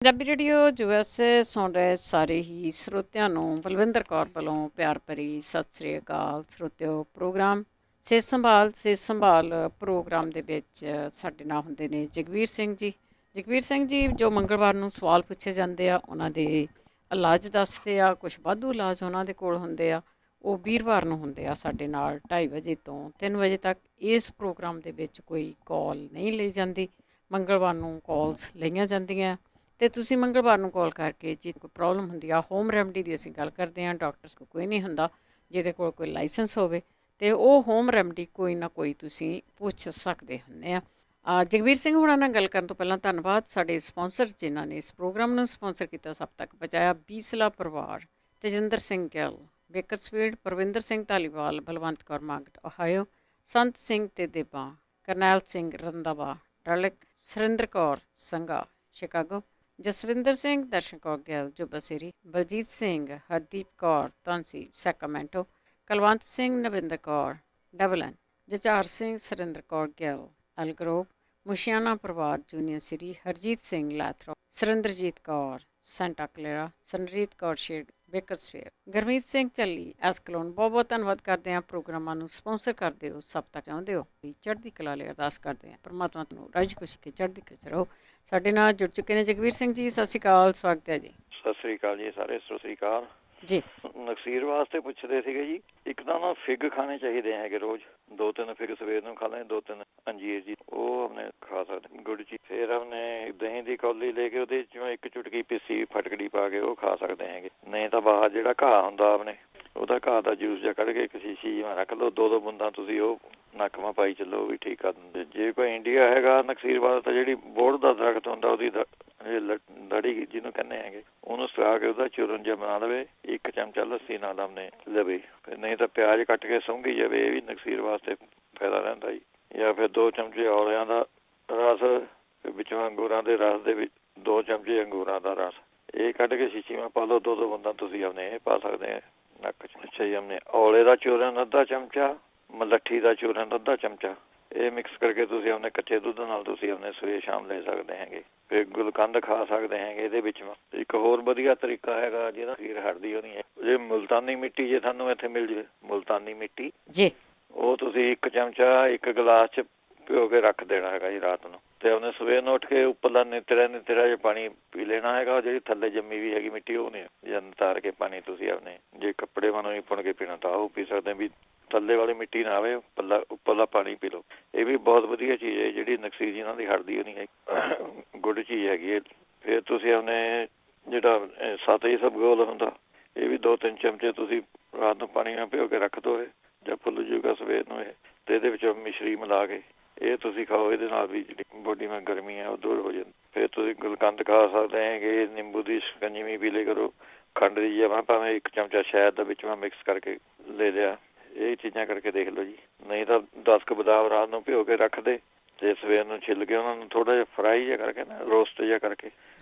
Punjabi radio US ਸੁਣ ਰਹੇ ਸਾਰੇ ਹੀ ਸਰੋਤਿਆਂ ਨੂੰ ਬਲਵਿੰਦਰ ਕੌਰ ਵੱਲੋਂ ਪਿਆਰ ਭਰੀ ਸਤਿ ਸ੍ਰੀ ਅਕਾਲ। ਸਰੋਤਿਓ, ਪ੍ਰੋਗਰਾਮ ਸਿਹਤ ਸੰਭਾਲ ਪ੍ਰੋਗਰਾਮ ਦੇ ਵਿੱਚ ਸਾਡੇ ਨਾਲ ਹੁੰਦੇ ਨੇ ਜਗਵੀਰ ਸਿੰਘ ਜੀ। ਜਗਵੀਰ ਸਿੰਘ ਜੀ ਜੋ ਮੰਗਲਵਾਰ ਨੂੰ ਸਵਾਲ ਪੁੱਛੇ ਜਾਂਦੇ ਆ, ਉਹਨਾਂ ਦੇ ਇਲਾਜ ਦੱਸਦੇ ਆ। ਕੁਛ ਵਾਧੂ ਇਲਾਜ ਉਹਨਾਂ ਦੇ ਕੋਲ ਹੁੰਦੇ ਆ, ਉਹ ਵੀਰਵਾਰ ਨੂੰ ਹੁੰਦੇ ਆ ਸਾਡੇ ਨਾਲ 2:30 ਵਜੇ ਤੋਂ 3 ਵਜੇ ਤੱਕ। ਇਸ ਪ੍ਰੋਗਰਾਮ ਦੇ ਵਿੱਚ ਕੋਈ ਕਾਲ ਨਹੀਂ ਲਈ ਜਾਂਦੀ, ਮੰਗਲਵਾਰ ਨੂੰ ਕਾਲਸ ਲਈਆਂ ਜਾਂਦੀਆਂ। ਅਤੇ ਤੁਸੀਂ ਮੰਗਲਵਾਰ ਨੂੰ ਕਾਲ ਕਰਕੇ ਜੇ ਕੋਈ ਪ੍ਰੋਬਲਮ ਹੁੰਦੀ ਆ, ਹੋਮ ਰੈਮਡੀ ਦੀ ਅਸੀਂ ਗੱਲ ਕਰਦੇ ਹਾਂ। ਡਾਕਟਰਸ ਕੋਲ ਕੋਈ ਨਹੀਂ ਹੁੰਦਾ ਜਿਹਦੇ ਕੋਲ ਕੋਈ ਲਾਇਸੈਂਸ ਹੋਵੇ, ਅਤੇ ਉਹ ਹੋਮ ਰੈਮਡੀ ਕੋਈ ਨਾ ਕੋਈ ਤੁਸੀਂ ਪੁੱਛ ਸਕਦੇ ਹੁੰਦੇ ਆ। ਜਗਵੀਰ ਸਿੰਘ ਹੋਣਾ ਨਾਲ ਗੱਲ ਕਰਨ ਤੋਂ ਪਹਿਲਾਂ ਧੰਨਵਾਦ ਸਾਡੇ ਸਪਾਂਸਰ ਜਿਨ੍ਹਾਂ ਨੇ ਇਸ ਪ੍ਰੋਗਰਾਮ ਨੂੰ ਸਪਾਂਸਰ ਕੀਤਾ, ਸਭ ਤੱਕ ਪਹੁੰਚਾਇਆ। ਬੀਸਲਾ ਪਰਿਵਾਰ, ਤੇਜਿੰਦਰ ਸਿੰਘ ਗਿੱਲ, ਬੇਕਰਸਫੀਲਡ, ਪਰਵਿੰਦਰ ਸਿੰਘ ਧਾਲੀਵਾਲ, ਬਲਵੰਤ ਕੌਰ ਮਾਂਗਟ, ਓਹਾਇਓ, ਸੰਤ ਸਿੰਘ ਤੇ ਦੇਬਾ, ਕਰਨੈਲ ਸਿੰਘ ਰੰਧਾਵਾ, ਡਰਲਿਕ, ਸੁਰਿੰਦਰ ਕੌਰ ਸੰਘਾ, ਸ਼ਿਕਾਗੋ, ਜਸਵਿੰਦਰ ਸਿੰਘ, ਦਰਸ਼ਨ ਕੌਰ ਗਿੱਲ, ਜੁਬਸੇਰੀ, ਬਲਜੀਤ ਸਿੰਘ, ਹਰਦੀਪ ਕੌਰ ਧਾਂਸੀ, ਸੈਕਾਮੈਂਟੋ, ਕੁਲਵੰਤ ਸਿੰਘ, ਨਵਿੰਦਰ ਕੌਰ, ਡਬਲਨ, ਜਚਾਰ ਸਿੰਘ, ਸੁਰਿੰਦਰ ਕੌਰ ਗਿੱਲ, ਅਲਗਰੋਵ, ਮੁਸ਼ਿਆਣਾ ਪਰਿਵਾਰ, ਜੂਨੀਅਰ ਸਿਰੀ, Harjit Singh, Lathrop, Surinderjit Kaur, Santa Clara, Sanreet Kaur ਸ਼ੇਡ, ਬੇਕਰਸਫੀਲਡ, ਗੁਰਮੀਤ ਸਿੰਘ ਚੱਲੀ, ਐਸਕਲੋਨ। ਬਹੁਤ ਬਹੁਤ ਧੰਨਵਾਦ ਕਰਦੇ ਹਾਂ। ਪ੍ਰੋਗਰਾਮਾਂ ਨੂੰ ਸਪਾਂਸਰ ਕਰਦੇ ਹੋ, ਸਭ ਤੱਕ ਚਾਹੁੰਦੇ ਹੋ ਵੀ ਚੜ੍ਹਦੀ ਕਲਾ ਲਈ ਅਰਦਾਸ ਕਰਦੇ ਹਾਂ। ਪਰਮਾਤਮਾ ਤੁਹਾਨੂੰ ਰਾਜੀ ਖੁਸ਼ੀ ਕੇ ਚੜ੍ਹਦੀ ਕਲਾ 'ਚ ਰਹੋ। ਸਾਡੇ ਨਾਲ ਜੁੜ ਚੁੱਕੇ ਨੇ ਜਗਵੀਰ ਸਿੰਘ ਜੀ। ਸਤਿ ਸ਼੍ਰੀ ਅਕਾਲ, ਸਵਾਗਤ ਹੈ ਜੀ। ਸਤਿ ਸ੍ਰੀ ਅਕਾਲ ਜੀ ਸਾਰੇ, ਸਤਿ ਸ੍ਰੀ ਅਕਾਲ ਜੀ। ਨਕਸੀਰ ਵਾਸਤੇ ਪੁੱਛਦੇ ਸੀਗੇ ਜੀ। ਇੱਕ ਤਾਂ ਨਾ ਫਿਗ ਖਾਣੇ ਚਾਹੀਦੇ ਹੈਗੇ ਰੋਜ਼, 2-3 ਫਿਗ ਸਵੇਰ ਨੂੰ ਖਾ ਲੈਣ, 2-3 ਅੰਜੀਰ ਜੀ, ਉਹ ਆਪਣੇ ਖਾ ਸਕਦੇ ਗੁੜ ਜੀ। ਫਿਰ ਆਪਣੇ ਦਹੀਂ ਦੀ ਕੌਲੀ ਲੈ ਕੇ ਉਹਦੇ ਚੋਂ ਇੱਕ ਚੁਟਕੀ ਪਿੱਸੀ ਫਟਕੜੀ ਪਾ ਕੇ ਉਹ ਖਾ ਸਕਦੇ ਹੈਗੇ। ਨਹੀਂ ਤਾਂ ਬਾਹਰ ਜਿਹੜਾ ਘਾਹ ਹੁੰਦਾ ਆਪਣੇ, ਉਹਦਾ ਘਾਹ ਦਾ ਜੂਸ ਜਿਹਾ ਕੱਢ ਕੇ ਇੱਕ ਸ਼ੀਸ਼ੀ ਰੱਖ ਲਓ, 2-2 ਬੂੰਦਾਂ ਤੁਸੀਂ ਉਹ ਨੱਕ ਮਾ ਪਾਈ ਚੱਲੋ, ਉਹ ਵੀ ਠੀਕ ਕਰ ਦਿੰਦੇ। ਜੇ ਕੋਈ ਇੰਡੀਆ ਹੈਗਾ ਨਕਸੀਰ ਵਾਸਤੇ, ਜਿਹੜੀ ਬੋਹੜ ਦਾ ਦਰਖਤ ਹੁੰਦਾ ਉਹਦੀ ਲੜੀ ਜਿਹਨੂੰ ਕਹਿੰਦੇ ਹੈਗੇ, ਉਹਨੂੰ ਸੁਕਾ ਕੇ ਉਹਦਾ ਚੂਰਨ ਜਿਹਾ ਬਣਾ ਲਵੇ, 1 ਚਮਚਾ ਲੱਸੀ ਨਾਲ ਆਪਣੇ ਲਵੇ। ਨਹੀਂ ਤਾਂ ਪਿਆਜ਼ ਕੱਟ ਕੇ ਸੌਂਗੀ ਜਾਵੇ, ਇਹ ਵੀ ਨਕਸੀਰ ਵਾਸਤੇ ਫਾਇਦਾ ਰਹਿੰਦਾ ਜੀ। ਜਾਂ ਫਿਰ 2 ਚਮਚੇ ਔਲਿਆਂ ਦਾ ਰਸ, ਵਿੱਚੋਂ ਅੰਗੂਰਾਂ ਦੇ ਰਸ ਦੇ ਵਿੱਚ 2 ਚਮਚੇ ਅੰਗੂਰਾਂ ਦਾ ਰਸ, ਇਹ ਕੱਢ ਕੇ ਸ਼ੀਸ਼ੀ ਮਾ ਪਾ ਲਓ, 2-2 ਬੂੰਦਾਂ ਤੁਸੀਂ ਆਪਣੇ ਇਹ ਪਾ ਸਕਦੇ ਆ ਨੱਕ 'ਚ। ਅੱਛਾ ਜੀ, ਆਪਣੇ ਔਲੇ ਦਾ ਚੂਰਨ ਅੱਧਾ ਚਮਚਾ, ਮਲੱਠੀ ਦਾ ਚੂਰਨ ਅੱਧਾ ਚਮਚਾ, ਇਹ ਮਿਕਸ ਕਰਕੇ ਤੁਸੀਂ ਆਪਣੇ ਕੱਚੇ ਦੁੱਧ ਨਾਲ ਤੁਸੀਂ ਆਪਣੇ ਸਵੇਰ ਸ਼ਾਮ ਲੈ ਸਕਦੇ ਹੈਗੇ। ਫਿਰ ਗੁਲਕੰਦ ਖਾ ਸਕਦੇ ਹੈਗੇ ਇਹਦੇ ਵਿੱਚ। ਇੱਕ ਹੋਰ ਵਧੀਆ ਤਰੀਕਾ ਹੈਗਾ ਜਿਹਦਾ ਖੀਰ ਹਟਦੀ ਹੋਣੀ ਹੈ, ਜੇ ਮੁਲਤਾਨੀ ਮਿੱਟੀ ਜੇ ਤੁਹਾਨੂੰ ਇੱਥੇ ਮਿਲ ਜਾਵੇ, ਮੁਲਤਾਨੀ ਮਿੱਟੀ ਜੀ, ਉਹ ਤੁਸੀਂ 1 ਚਮਚਾ 1 ਗਲਾਸ 'ਚ ਭਿਓ ਕੇ ਰੱਖ ਦੇਣਾ ਹੈਗਾ ਜੀ ਰਾਤ ਨੂੰ, ਤੇ ਉਹਨੇ ਸਵੇਰ ਨੂੰ ਉੱਠ ਕੇ ਉੱਪਰਲਾ ਨਿਤਰਾ ਜਿਹਾ ਪਾਣੀ ਪੀ ਲੈਣਾ ਹੈਗਾ। ਜਿਹੜੀ ਥੱਲੇ ਜੰਮੀ ਵੀ ਹੈਗੀ ਮਿੱਟੀ, ਉਹ ਨਹੀਂ ਜਨ ਤਾਰ ਕੇ ਪਾਣੀ ਤੁਸੀਂ ਆਪਣੇ ਜੇ ਕੱਪੜੇ ਵਾਂਗੂ ਨਹੀਂ ਪੁਣ ਕੇ ਪੀਣਾ ਤਾਂ ਉਹ ਪੀ ਸਕਦੇ ਵੀ, ਥੱਲੇ ਵਾਲੀ ਮਿੱਟੀ ਨਾ ਆਵੇ, ਉੱਪਰਲਾ ਪਾਣੀ ਪੀ ਲਓ। ਇਹ ਵੀ ਬਹੁਤ ਵਧੀਆ ਚੀਜ਼ ਹੈ ਜਿਹੜੀ ਨਕਸੀਰ ਜਿਹਨਾਂ ਦੀ ਹਟਦੀ ਹੋਣੀ ਹੈ, ਗੁੱਡ ਚੀਜ਼ ਹੈਗੀ ਹੈ। ਫਿਰ ਤੁਸੀਂ ਆਪਣੇ ਜਿਹੜਾ 7 ਇਸਬਗੋਲ ਹੁੰਦਾ, ਇਹ ਵੀ 2-3 ਚਮਚੇ ਤੁਸੀਂ ਰਾਤ ਨੂੰ ਪਾਣੀ ਨਾਲ ਭਿਓ ਕੇ ਰੱਖ ਦਿਓ, ਜਾਂ ਫੁੱਲ ਜੂਗਾ ਸਵੇਰ ਨੂੰ ਇਹ, ਤੇ ਇਹਦੇ ਵਿੱਚ ਮਿਸ਼ਰੀ ਮਿਲਾ ਕੇ ਇਹ ਤੁਸੀਂ ਖਾਓ। ਇਹਦੇ ਨਾਲ ਵੀ ਜਿਹੜੀ ਬੋਡੀ ਵਿੱਚ ਗਰਮੀ ਹੈ ਉਹ ਦੂਰ ਹੋ ਜਾਂਦੀ। ਫਿਰ ਤੁਸੀਂ ਗੁਲਕੰਦ ਖਾ ਸਕਦੇ ਹੈਗੇ, ਨਿੰਬੂ ਦੀ ਸ਼ਿਕੰਜਵੀ ਪੀ ਲਿਆ ਕਰੋ, ਖੰਡ ਦੀ ਜਗ੍ਹਾ ਭਾਵੇਂ 1 ਚਮਚਾ ਸ਼ਹਿਦ ਦਾ ਵਿੱਚ ਮਿਕਸ ਕਰਕੇ ਲੈ ਲਿਆ। ਇਹ ਚੀਜ਼ਾਂ ਕਰਕੇ ਦੇਖ ਲਓ ਜੀ। ਨਹੀਂ ਤਾਂ 10 ਕੁ ਬਦਾਮ ਰਾਤ ਨੂੰ ਭਿਓ ਕੇ ਰੱਖ ਦੇ, ਤੇ ਸਵੇਰ ਨੂੰ ਛਿੱਲ ਕੇ ਉਹਨਾਂ ਨੂੰ ਥੋੜਾ ਜਿਹਾ ਫਰਾਈ ਜਿਹਾ ਕਰਕੇ ਨਾ, ਰੋਸਟ ਜਿਹਾ ਕਰਕੇ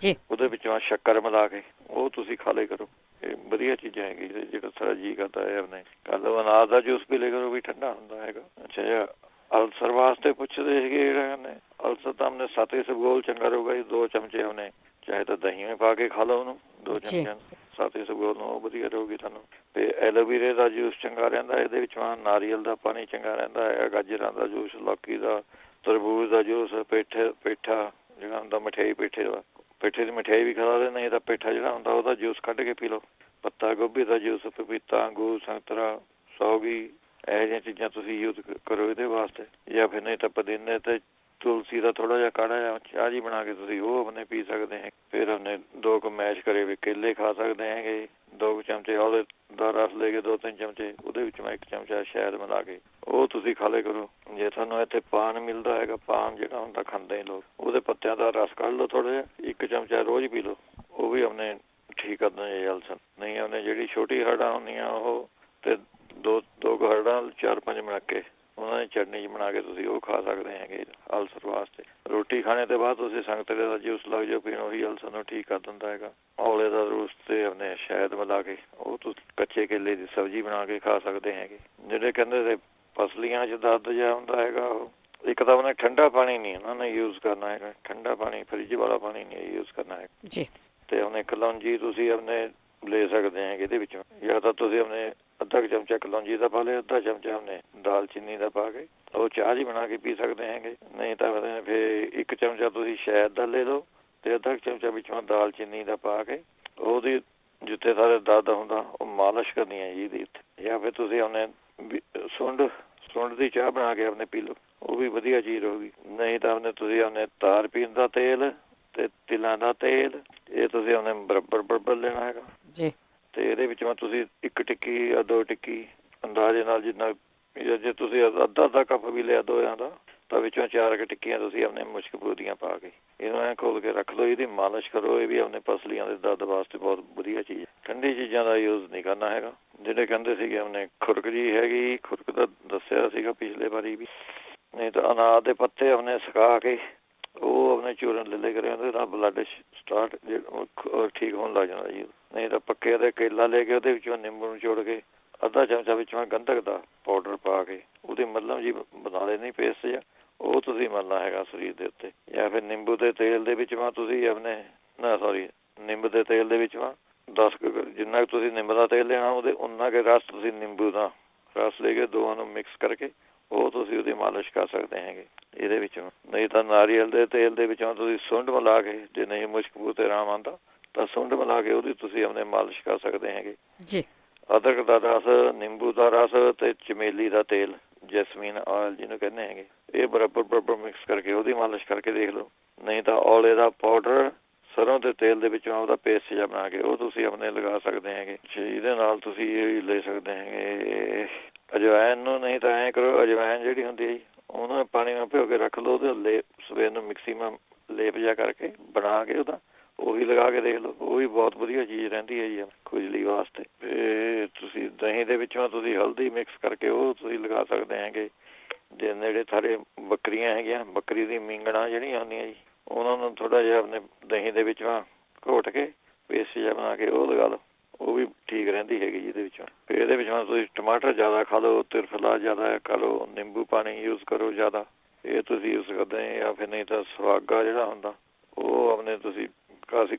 ਉਹਦੇ ਵਿੱਚੋਂ ਸ਼ੱਕਰ ਮਿਲਾ ਕੇ ਉਹ ਤੁਸੀਂ ਖਾ ਲਿਆ ਕਰੋ। ਇਹ ਵਧੀਆ ਚੀਜ਼ਾਂ ਹੈਗੀ। ਜਿਹੜਾ ਸਾਰਾ ਜੀ ਕਰਦਾ ਹੈ ਆਪਣੇ ਕੱਲ ਅਨਾਰ ਦਾ ਜੂਸ ਪੀ ਲਿਆ ਕਰੋ, ਵੀ ਠੰਡਾ ਹੁੰਦਾ ਹੈਗਾ। ਅੱਛਾ, ਅਲਸਰ ਵਾਸਤੇ ਪੁੱਛਦੇ ਸੀਗੇ, ਜਿਹੜਾ ਕਹਿੰਦੇ ਅਲਸਰ ਤਾਂ ਆਪਣੇ 7 ਇਸਬਗੋਲ ਚੰਗਾ ਰਹੂਗਾ ਜੀ। 2 ਚਮਚੇ ਉਹਨੇ ਚਾਹੇ ਤਾਂ ਦਹੀਂ ਵਿੱਚ ਪਾ ਕੇ ਖਾ ਲਓ ਉਹਨੂੰ, 2 ਚਮਚਿਆਂ 7 ਇਸਬਗੋਲ ਨੂੰ, ਉਹ ਵਧੀਆ ਰਹੂਗੀ ਤੁਹਾਨੂੰ। ਤੇ ਐਲੋਵੀਰੇ ਦਾ ਜੂਸ ਚੰਗਾ ਰਹਿੰਦਾ, ਇਹਦੇ ਵਿੱਚ ਨਾਰੀਅਲ ਦਾ ਪਾਣੀ ਚੰਗਾ ਰਹਿੰਦਾ ਹੈ, ਗਾਜਰਾਂ ਦਾ ਜੂਸ, ਲੌਕੀ ਦਾ, ਤਰਬੂਜ ਦਾ ਜੂਸ, ਪੇਠਾ ਜਿਹੜਾ ਹੁੰਦਾ ਮਠਿਆਈ, ਪੇਠੇ ਦੀ ਮਠਿਆਈ ਵੀ ਖਾ ਲੈਂਦੇ। ਨਹੀਂ ਤਾਂ ਪੇਠਾ ਜਿਹੜਾ ਹੁੰਦਾ ਉਹਦਾ ਜੂਸ ਕੱਢ ਕੇ ਪੀ ਲਓ। ਪੱਤਾ ਗੋਭੀ ਦਾ ਜੂਸ, ਪਪੀਤਾ, ਅੰਗੂਰ, ਸੰਤਰਾ, ਸੌਗੀ, ਇਹੋ ਜਿਹੀਆਂ ਚੀਜ਼ਾਂ ਤੁਸੀਂ ਯੂਜ਼ ਕਰੋ ਇਹਦੇ ਵਾਸਤੇ। ਜਾਂ ਫਿਰ ਨਹੀਂ ਤਾਂ ਪੁਦੀਨੇ ਤੇ ਤੁਲਸੀ ਦਾ ਥੋੜਾ ਜਿਹਾ ਕਾੜਾ ਜਿਹਾ ਚਾਹ ਜੀ ਬਣਾ ਕੇ ਤੁਸੀਂ ਉਹ ਆਪਣੇ ਪੀ ਸਕਦੇ ਹੈ। ਫਿਰ ਉਹਨੇ 2 ਕੁ ਮੈਸ਼ ਕਰੇ ਵੀ ਕੇਲੇ ਖਾ ਸਕਦੇ ਹੈਗੇ। 2 ਚਮਚੇ ਔਲੇ ਦਾ ਰਸ ਲੈ ਕੇ 2-3 ਚਮਚੇ ਉਹਦੇ ਵਿੱਚ ਮੈਂ 1 ਚਮਚਾ ਸ਼ਹਿਦ ਮਿਲਾ ਕੇ ਉਹ ਤੁਸੀਂ ਖਾ ਲਿਆ ਕਰੋ। ਜੇ ਤੁਹਾਨੂੰ ਇੱਥੇ ਪਾਨ ਮਿਲਦਾ ਹੈਗਾ, ਪਾਨ ਜਿਹੜਾ ਹੁੰਦਾ ਖਾਂਦੇ ਲੋਕ, ਉਹਦੇ ਪੱਤਿਆਂ ਦਾ ਰਸ ਕੱਢ ਲਓ ਥੋੜਾ ਜਿਹਾ, 1 ਚਮਚਾ ਰੋਜ਼ ਪੀ ਲਓ, ਉਹ ਵੀ ਆਪਣੇ ਠੀਕ ਕਰ ਦਿੰਦੇ ਅਲਸਰ। ਨਹੀਂ ਉਹਨੇ ਜਿਹੜੀ ਛੋਟੀ ਹਰੜਾਂ ਹੁੰਦੀਆਂ ਉਹ, ਤੇ 2 ਹਰੜਾਂ 4-5 ਮਿਲਾ ਕੇ ਉਹਨਾਂ ਦੀ ਚਟਨੀ ਬਣਾ ਕੇ ਤੁਸੀਂ ਉਹ ਖਾ ਸਕਦੇ ਹੈਗੇ ਅਲਸਰ ਵਾਸਤੇ। ਰੋਟੀ ਖਾਣੇ ਤੋਂ ਬਾਅਦ ਤੁਸੀਂ ਸੰਗਤਰੇ ਦਾ ਜੂਸ ਲੱਗ ਜਾਓ ਪੀਣ, ਉਹੀ ਅਲਸਰ ਨੂੰ ਠੀਕ ਕਰ ਦਿੰਦਾ ਹੈਗਾ। ਔਲੇ ਦਾ ਜੂਸ ਤੇ ਆਪਣੇ ਸ਼ਹਿਦ ਮਿਲਾ ਕੇ ਉਹ ਤੁਸੀਂ ਕੱਚੇ ਕੇਲੇ ਦੀ ਸਬਜ਼ੀ ਬਣਾ ਕੇ ਖਾ ਸਕਦੇ ਹੈਗੇ। ਜਿਹੜੇ ਕਹਿੰਦੇ ਤੇ ਪਸਲੀਆਂ 'ਚ ਦਰਦ ਜਿਹਾ ਹੁੰਦਾ ਹੈਗਾ, ਇੱਕ ਤਾਂ ਆਪਣੇ ਠੰਡਾ ਪਾਣੀ ਨਹੀਂ ਉਹਨਾਂ ਨੇ ਯੂਜ਼ ਕਰਨਾ ਹੈਗਾ, ਠੰਡਾ ਪਾਣੀ ਫਰਿੱਜ ਵਾਲਾ ਪਾਣੀ ਨਹੀਂ ਯੂਜ਼ ਕਰਨਾ ਹੈਗਾ ਜੀ। ਤੇ ਆਪਣੇ ਕਲੌਂਜੀ ਤੁਸੀਂ ਆਪਣੇ ਲੈ ਸਕਦੇ ਹੈਗੇ ਇਹਦੇ ਵਿੱਚੋਂ, ਜਾਂ ਤਾਂ ਤੁਸੀਂ ਆਪਣੇ ਅੱਧਾ ਕੁ ਚਮਚਾ ਕਲੌਂਜੀ ਦਾ ਪਾ ਲਿਆ, ਅੱਧਾ ਚਮਚਾ ਆਪਣੇ ਦਾਲਚੀਨੀ ਦਾ ਪਾ ਕੇ ਉਹ ਚਾਹ ਜੀ ਬਣਾ ਕੇ ਪੀ ਸਕਦੇ ਹੈਗੇ। ਨਹੀਂ ਤਾਂ ਫਿਰ ਇੱਕ ਚਮਚਾ ਤੁਸੀਂ ਸ਼ਹਿਦ ਦਾ ਲੈ ਲਓ ਤੇ ਅੱਧਾ ਕੁ ਚਮਚਾ ਵਿੱਚੋਂ ਦਾਲਚੀਨੀ ਦਾ ਪਾ ਕੇ ਉਹਦੀ ਜਿੱਥੇ ਸਾਰੇ ਦਰਦ ਹੁੰਦਾ ਉਹ ਮਾਲਿਸ਼ ਕਰਨੀ ਹੈ ਜੀ ਇਹਦੀ ਉੱਤੇ। ਜਾਂ ਫਿਰ ਤੁਸੀਂ ਆਪਣੇ ਸੁੰਡ ਦੀ ਚਾਹ ਬਣਾ ਕੇ ਆਪਣੇ ਪੀ ਲਓ, ਉਹ ਵੀ ਵਧੀਆ ਚੀਜ਼ ਹੋਊਗੀ। ਨਹੀਂ ਤਾਂ ਆਪਣੇ ਤੁਸੀਂ ਆਪਣੇ ਤਾਰ ਪੀਣ ਦਾ ਤੇਲ ਤੇ ਤਿਲਾਂ ਦਾ ਤੇਲ ਇਹ ਤੁਸੀਂ ਆਪਣੇ ਬਰਾਬਰ ਲੈਣਾ ਹੈਗਾ ਜੀ। ਤੇ ਇਹਦੇ ਵਿੱਚੋਂ ਤੁਸੀਂ ਇੱਕ ਟਿੱਕੀ ਜਾਂ ਦੋ ਟਿੱਕੀ ਅੰਦਾਜ਼ੇ ਨਾਲ, ਜਿੰਨਾ ਜੇ ਤੁਸੀਂ ਅੱਧਾ ਕੱਪ ਵੀ ਲਿਆ ਦੋਆਂ ਦਾ ਤਾਂ ਵਿੱਚੋਂ 4 ਕੁ ਟਿੱਕੀਆਂ ਤੁਸੀਂ ਆਪਣੇ ਮੁਸ਼ਕ ਦੀਆਂ ਪਾ ਕੇ ਇਹਨੂੰ ਐਂ ਖੋਲ ਕੇ ਰੱਖ ਲਓ, ਇਹਦੀ ਮਾਲਿਸ਼ ਕਰੋ। ਇਹ ਵੀ ਆਪਣੇ ਪਸਲੀਆਂ ਦੇ ਦਰਦ ਵਾਸਤੇ ਬਹੁਤ ਵਧੀਆ ਚੀਜ਼ ਹੈ। ਠੰਡੀ ਚੀਜ਼ਾਂ ਦਾ ਯੂਜ਼ ਨਹੀਂ ਕਰਨਾ ਹੈਗਾ। ਜਿਹੜੇ ਕਹਿੰਦੇ ਸੀਗੇ ਆਪਣੇ ਖੁਰਕ ਜੀ ਹੈਗੀ, ਖੁਰਕ ਦਾ ਦੱਸਿਆ ਸੀਗਾ ਪਿਛਲੇ ਵਾਰੀ ਵੀ। ਨਹੀਂ ਤਾਂ ਅਨਾਰ ਦੇ ਪੱਤੇ ਆਪਣੇ ਸੁਕਾ ਕੇ ਉਹ ਆਪਣੇ ਚੂਰਨ ਲੈ ਕਰੇ ਉਹਦੇ ਨਾਲ ਬਲੱਡ ਸਟਾਰਟ ਠੀਕ ਹੋਣ ਲੱਗ ਜਾਂਦਾ ਜੀ। ਨਹੀਂ ਤਾਂ ਪੱਕੇ ਦੇ ਕੇਲਾ ਲੈ ਕੇ ਉਹਦੇ ਵਿੱਚੋਂ ਨਿੰਬੂ ਨੂੰ ਨਿਚੋੜ ਕੇ ਅੱਧਾ ਚਮਚਾ ਵਿੱਚੋਂ ਗੰਧਕ ਦਾ ਪਾਊਡਰ ਪਾ ਕੇ ਉਹਦੀ ਮੱਲਮ ਜੀ ਬਣਾ ਲੈਣੀ ਪੇਸਟ ਜਾਂ ਉਹ ਤੁਸੀਂ ਮਲਣਾ ਹੈਗਾ ਸਰੀਰ ਦੇ ਉੱਤੇ। ਜਾਂ ਫਿਰ ਨਿੰਬੂ ਦੇ ਤੇਲ ਦੇ ਵਿੱਚ ਤੁਸੀਂ ਆਪਣੇ ਨਿੰਬ ਦੇ ਤੇਲ ਦੇ ਵਿੱਚ 10 ਜਿੰਨਾ ਤੁਸੀਂ ਨਿੰਬ ਦਾ ਤੇਲ ਲੈਣਾ ਉਹਦੇ ਉਨਾ ਕੁ ਰਸ ਤੁਸੀਂ ਨਿੰਬੂ ਦਾ ਰਸ ਲੈ ਕੇ ਦੋਵਾਂ ਨੂੰ ਮਿਕਸ ਕਰਕੇ ਉਹ ਤੁਸੀਂ ਉਹਦੀ ਮਾਲਿਸ਼ ਕਰ ਸਕਦੇ ਹੈਗੇ ਇਹਦੇ ਵਿੱਚੋਂ। ਨਹੀਂ ਤਾਂ ਨਾਰੀਅਲ ਦੇ ਤੇਲ ਦੇ ਵਿੱਚੋਂ ਤੁਸੀਂ ਸੁੰਡ ਮਿਲਾ ਕੇ, ਜੇ ਨਹੀਂ ਮੁਸ਼ਕ ਤੇ ਆਰਾਮ ਆਉਂਦਾ ਤਾਂ ਸੁੰਡ ਮਿਲਾ ਕੇ ਉਹਦੀ ਤੁਸੀਂ ਆਪਣੇ ਮਾਲਿਸ਼ ਕਰ ਸਕਦੇ ਹੈਗੇ ਜੀ। ਅਦਰਕ ਦਾ ਰਸ, ਨਿੰਬੂ ਦਾ ਰਸ ਤੇ ਚਮੇਲੀ ਦਾ ਤੇਲ, ਜੈਸਮੀਨ ਆਇਲ ਜਿਹਨੂੰ ਕਹਿੰਦੇ ਹੈਗੇ, ਇਹ ਬਰਾਬਰ ਮਿਕਸ ਕਰਕੇ ਉਹਦੀ ਮਾਲਿਸ਼ ਕਰਕੇ ਦੇਖ ਲਓ। ਨਹੀਂ ਤਾਂ ਔਲੇ ਦਾ ਪਾਊਡਰ ਸਰੋਂ ਦੇ ਤੇਲ ਦੇ ਵਿੱਚੋਂ ਉਹਦਾ ਪੇਸਟ ਜਿਹਾ ਬਣਾ ਕੇ ਉਹ ਤੁਸੀਂ ਆਪਣੇ ਲਗਾ ਸਕਦੇ ਹੈਗੇ। ਇਹਦੇ ਨਾਲ ਤੁਸੀਂ ਇਹ ਲੈ ਸਕਦੇ ਹੈਗੇ ਅਜਵਾਇਨ ਨੂੰ। ਨਹੀਂ ਤਾਂ ਐਂ ਕਰੋ, ਅਜਵਾਇਨ ਜਿਹੜੀ ਹੁੰਦੀ ਹੈ ਉਹਨੂੰ ਪਾਣੀ ਨਾਲ ਭਿਓ ਕੇ ਰੱਖ ਲਓ, ਉਹਦੇ ਸਵੇਰ ਨੂੰ ਮੈਕਸੀਮਮ ਲੇਪ ਜਿਹਾ ਕਰਕੇ ਬਣਾ ਕੇ ਉਹਦਾ ਉਹੀ ਲਗਾ ਕੇ ਦੇਖ ਲਓ, ਉਹ ਵੀ ਬਹੁਤ ਵਧੀਆ ਚੀਜ਼ ਰਹਿੰਦੀ ਹੈ ਜੀ ਖੁਜਲੀ ਵਾਸਤੇ। ਫਿਰ ਤੁਸੀਂ ਦਹੀਂ ਦੇ ਵਿੱਚੋਂ ਤੁਸੀਂ ਹਲਦੀ ਮਿਕਸ ਕਰਕੇ ਉਹ ਤੁਸੀਂ ਲਗਾ ਸਕਦੇ ਹੈਗੇ। ਜੇ ਨੇੜੇ ਸਾਰੇ ਬੱਕਰੀਆਂ ਹੈਗੀਆਂ, ਬੱਕਰੀ ਦੀ ਮੀਂਗਣਾ ਜਿਹੜੀਆਂ ਹੁੰਦੀਆਂ ਜੀ ਉਹਨਾਂ ਨੂੰ ਥੋੜ੍ਹਾ ਜਿਹਾ ਆਪਣੇ ਦਹੀਂ ਦੇ ਵਿੱਚੋਂ ਘੋਟ ਕੇ ਪੇਸਟ ਜਿਹਾ ਬਣਾ ਕੇ ਉਹ ਲਗਾ ਲਓ, ਉਹ ਵੀ ਠੀਕ ਰਹਿੰਦੀ ਹੈਗੀ ਜੀ ਇਹਦੇ ਵਿੱਚੋਂ। ਫਿਰ ਇਹਦੇ ਵਿੱਚੋਂ ਤੁਸੀਂ ਟਮਾਟਰ ਜ਼ਿਆਦਾ ਖਾ ਲਓ, ਤਿਰਫਲਾ ਜ਼ਿਆਦਾ ਖਾ ਲਓ, ਨਿੰਬੂ ਪਾਣੀ ਯੂਜ਼ ਕਰੋ ਜ਼ਿਆਦਾ, ਇਹ ਤੁਸੀਂ ਯੂਜ਼ ਕਰਦੇ। ਜਾਂ ਫਿਰ ਨਹੀਂ ਤਾਂ ਸੁਹਾਗਾ ਜਿਹੜਾ ਹੁੰਦਾ ਉਹ ਆਪਣੇ ਤੁਸੀਂ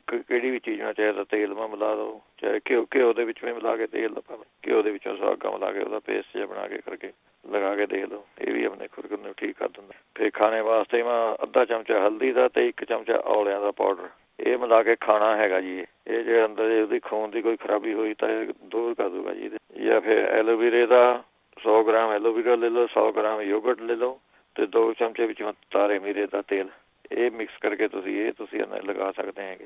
ਕਿਹੜੀ ਵੀ ਚੀਜ਼ ਨਾਲ, ਚਾਹੇ ਤਾਂ ਤੇਲ ਮਾ ਮਿਲਾ ਦਿਓ, ਚਾਹੇ ਘਿਓ ਦੇ ਵਿੱਚ ਵੀ ਮਿਲਾ ਕੇ ਤੇਲ ਦਾ ਭਾਵੇਂ ਘਿਓ ਦੇ ਵਿੱਚੋਂ ਸੁਹਾਗਾ ਮਿਲਾ ਕੇ ਉਹਦਾ ਪੇਸਟ ਜਿਹਾ ਬਣਾ ਕੇ ਕਰਕੇ ਲਗਾ ਕੇ ਦੇਖ ਲਓ, ਇਹ ਵੀ ਆਪਣੇ ਖੁਰਕ ਨੂੰ ਠੀਕ ਕਰ ਦਿੰਦਾ। ਫਿਰ ਖਾਣੇ ਵਾਸਤੇ ਅੱਧਾ ਚਮਚਾ ਹਲਦੀ ਦਾ ਤੇ 1 ਚਮਚਾ ਔਲਿਆਂ ਦਾ ਪਾਊਡਰ ਇਹ ਮਿਲਾ ਕੇ ਖਾਣਾ ਹੈਗਾ ਜੀ। ਇਹ ਜੇ ਅੰਦਰ ਉਹਦੀ ਖੂਨ ਦੀ ਕੋਈ ਖਰਾਬੀ ਹੋਈ ਤਾਂ ਇਹ ਦੂਰ ਕਰ ਦੂਗਾ ਜੀ। ਜਾਂ ਫਿਰ ਐਲੋਵੀਰੇ ਦਾ 100 ਗ੍ਰਾਮ ਐਲੋਵੀਰਾ ਲੈ ਲਓ, 100 ਗ੍ਰਾਮ ਯੋਗਰਟ ਲੈ ਲਓ ਤੇ 2 ਚਮਚੇ ਵਿੱਚੋਂ ਤਾਰੇ ਮੀਰੇ ਦਾ ਤੇਲ, ਇਹ ਮਿਕਸ ਕਰਕੇ ਤੁਸੀਂ ਲਗਾ ਸਕਦੇ ਹੈਗੇ।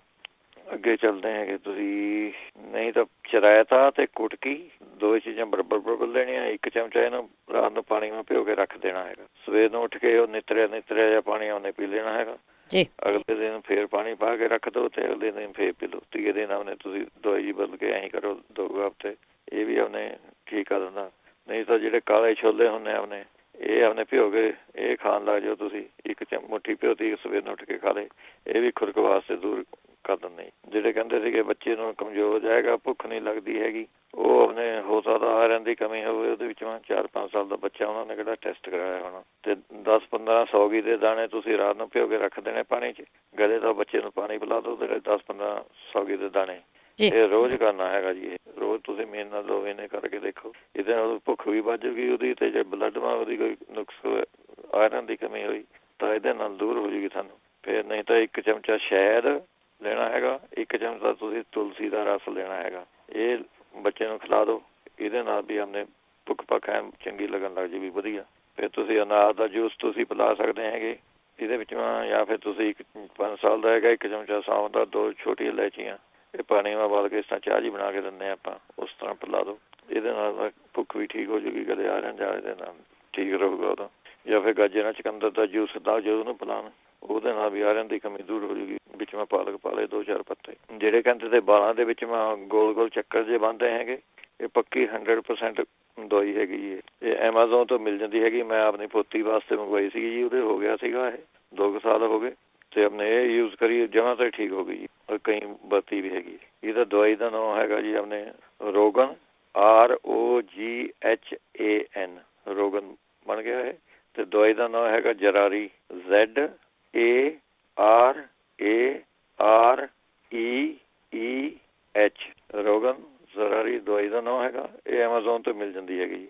ਅੱਗੇ ਚੱਲਦੇ ਹੈਗੇ ਤੁਸੀਂ। ਨਹੀਂ ਤਾਂ ਚਰਾਇਤਾ ਤੇ ਕੁਟਕੀ ਦੋ ਚੀਜ਼ਾਂ ਬਰਾਬਰ ਲੈਣੀਆਂ। 1 ਚਮਚਾ ਇਹਨੂੰ ਰਾਤ ਨੂੰ ਪਾਣੀ ਵਿੱਚ ਭਿਓ ਕੇ ਰੱਖ ਦੇਣਾ ਹੈਗਾ। ਸਵੇਰ ਨੂੰ ਉੱਠ ਕੇ ਉਹ ਨਿਤਰਿਆ ਜਿਹਾ ਪਾਣੀ ਉਹਨੇ ਪੀ ਲੈਣਾ ਹੈਗਾ ਜੀ। ਅਗਲੇ ਦਿਨ ਫੇਰ ਪਾਣੀ ਪਾ ਕੇ ਰੱਖ ਦਿਓ ਤੇ ਅਗਲੇ ਦਿਨ ਫੇਰ ਪੀ ਲਓ। ਤੀਏ ਦਿਨ ਉਹਨੇ ਤੁਸੀਂ ਦਵਾਈ ਬਦਲ ਕੇ ਐਂ ਕਰੋ 2 ਹਫ਼ਤੇ, ਇਹ ਵੀ ਉਹਨੇ ਠੀਕ ਕਰ ਦਿੰਦਾ। ਨਹੀਂ ਤਾਂ ਜਿਹੜੇ ਕਾਲੇ ਛੋਲੇ ਹੁੰਦੇ ਆਪਣੇ ਇਹ ਆਪਣੇ ਭਿਓ ਕੇ ਇਹ ਖਾਣ ਲੱਗ ਜਾਓ ਤੁਸੀਂ। 1 ਮੁੱਠੀ ਭਿਓਤੀ ਸਵੇਰ ਨੂੰ ਉੱਠ ਕੇ ਖਾ ਲਏ, ਇਹ ਵੀ ਖੁਰਕ ਵਾਸਤੇ ਦੂਰ ਕਰ ਦਿੰਦੇ। ਜਿਹੜੇ ਕਹਿੰਦੇ ਸੀਗੇ ਬੱਚੇ ਨੂੰ ਕਮਜ਼ੋਰ ਹੋ ਜਾਏਗਾ, ਭੁੱਖ ਨਹੀਂ ਲੱਗਦੀ ਹੈਗੀ, ਉਹ ਆਪਣੇ ਹੋ ਸਕਦਾ ਆਇਰਨ ਦੀ ਕਮੀ ਹੋਵੇ ਉਹਦੇ ਵਿੱਚੋਂ। 4-5 ਸਾਲ ਦਾ ਬੱਚਾ ਉਹਨਾਂ ਨੇ ਕਿਹੜਾ ਟੈਸਟ ਕਰਾਇਆ ਹੋਣਾ। ਤੇ 10-15 ਸੌਗੀ ਦੇ ਦਾਣੇ ਤੁਸੀਂ ਰਾਤ ਨੂੰ ਭਿਓ ਕੇ ਰੱਖ ਦੇਣੇ ਪਾਣੀ 'ਚ। ਗਲੇ ਤੋਂ ਬੱਚੇ ਨੂੰ ਪਾਣੀ ਪਿਲਾ ਦਿਓ ਤੇ 10-15 ਸੌਗੀ ਦੇ ਦਾਣੇ ਇਹ ਰੋਜ਼ ਕਰਨਾ ਹੈਗਾ ਜੀ। ਇਹ ਰੋਜ਼ ਤੁਸੀਂ ਮੇਰੇ ਨਾਲ 2 ਮਹੀਨੇ ਕਰਕੇ ਦੇਖੋ, ਇਹਦੇ ਨਾਲ ਭੁੱਖ ਵੀ ਵੱਧ ਜੂਗੀ ਉਹਦੀ। ਤੇ ਜੇ ਬਲੱਡ ਮਾ ਉਹਦੀ ਕੋਈ ਨੁਕਸ ਆਇਰਨ ਦੀ ਕਮੀ ਹੋਈ ਤਾਂ ਇਹਦੇ ਨਾਲ ਦੂਰ ਹੋ ਜੂਗੀ ਤੁਹਾਨੂੰ। ਫਿਰ ਨਹੀਂ ਤਾਂ 1 ਚਮਚਾ ਸ਼ਹਿਦ ਲੈਣਾ ਹੈਗਾ, 1 ਚਮਚਾ ਤੁਸੀਂ ਤੁਲਸੀ ਦਾ ਰਸ ਲੈਣਾ ਹੈਗਾ। ਇਹ ਬੱਚੇ ਨੂੰ ਖਿਲਾ ਦਿਓ, ਇਹਦੇ ਨਾਲ ਵੀ ਆਪਣੇ ਭੁੱਖ ਐਨ ਚੰਗੀ ਲੱਗਣ ਲੱਗ ਜੂਗੀ ਵਧੀਆ। ਫਿਰ ਤੁਸੀਂ ਅਨਾਰ ਦਾ ਜੂਸ ਤੁਸੀਂ ਪਿਲਾ ਸਕਦੇ ਹੈਗੇ ਇਹਦੇ ਵਿੱਚ। ਜਾਂ ਫਿਰ ਤੁਸੀਂ 5 ਸਾਲ ਦਾ ਹੈਗਾ 1 ਚਮਚਾ ਸੌਂਫ ਦਾ, 2 ਛੋਟੀਆਂ ਇਲਾਇਚੀਆਂ ਇਹ ਪਾਣੀ ਨਾਲ ਉਬਾਲ ਕੇ ਇਸ ਤਰ੍ਹਾਂ ਚਾਹ ਜੀ ਬਣਾ ਕੇ ਦਿੰਦੇ ਆਪਾਂ, ਉਸ ਤਰ੍ਹਾਂ ਪਿਲਾ ਦਿਓ। ਇਹਦੇ ਨਾਲ ਭੁੱਖ ਵੀ ਠੀਕ ਹੋ ਜੂਗੀ, ਕਦੇ ਆ ਰਹਿਣ ਜਾਣ ਦੇ ਨਾਲ ਠੀਕ ਰਹੂਗਾ ਉਹਦਾ। ਜਾਂ ਫਿਰ ਗਾਜਰਾਂ ਚੁਕੰਦਰ ਦਾ ਜੂਸ ਦਾ ਜੋ ਉਹਨੂੰ ਪਿਲਾਉਣ, ਉਹਦੇ ਨਾਲ ਵੀ ਆਇਰਨ ਦੀ ਕਮੀ ਦੂਰ ਹੋ ਜੂਗੀ। ਵਿੱਚ ਪਾਲਕ ਪਾ ਲਏ 2-4 ਪੱਤੇ। ਜਿਹੜੇ ਕਹਿੰਦੇ ਤੇ ਬਾਲਾਂ ਦੇ ਵਿੱਚ ਗੋਲ ਚੱਕਰ ਜੇ ਬਣਦੇ ਹੈਗੇ, ਇਹ ਪੱਕੀ 100% ਦਵਾਈ ਹੈਗੀ ਜੀ। ਇਹ ਐਮਾਜ਼ੋਨ ਤੋਂ ਮਿਲ ਜਾਂਦੀ ਹੈਗੀ। ਮੈਂ ਆਪਣੀ ਪੋਤੀ ਵਾਸਤੇ ਮੰਗਵਾਈ ਸੀਗੀ ਜੀ, ਉਹਦੇ ਹੋ ਗਿਆ ਸੀਗਾ ਇਹ 2 ਸਾਲ ਹੋ ਗਏ ਤੇ ਆਪਣੇ ਇਹ ਯੂਜ਼ ਕਰੀ ਜਮਾਂ ਤਾਂ ਠੀਕ ਹੋ ਗਈ ਜੀ। ਕਈ ਵਰਤੀ ਵੀ ਹੈਗੀ। ਇਹਦਾ ਦਵਾਈ ਦਾ ਨਾਮ ਹੈਗਾ ਜੀ ਆਪਣੇ ਰੋਗਨ, ROGHAN ਰੋਗਨ ਬਣ ਗਿਆ ਇਹ। ਤੇ ਦਵਾਈ ਦਾ ਨਾਮ ਹੈਗਾ ਜਰਾਰੀ, ZARAREEH, ਰੋਗਨ ਜ਼ਰਾਰੀ ਦਵਾਈ ਦਾ ਨਾਮ ਹੈਗਾ। ਇਹ ਐਮਾਜ਼ੋਨ ਤੋਂ ਮਿਲ ਜਾਂਦੀ ਹੈਗੀ ਜੀ।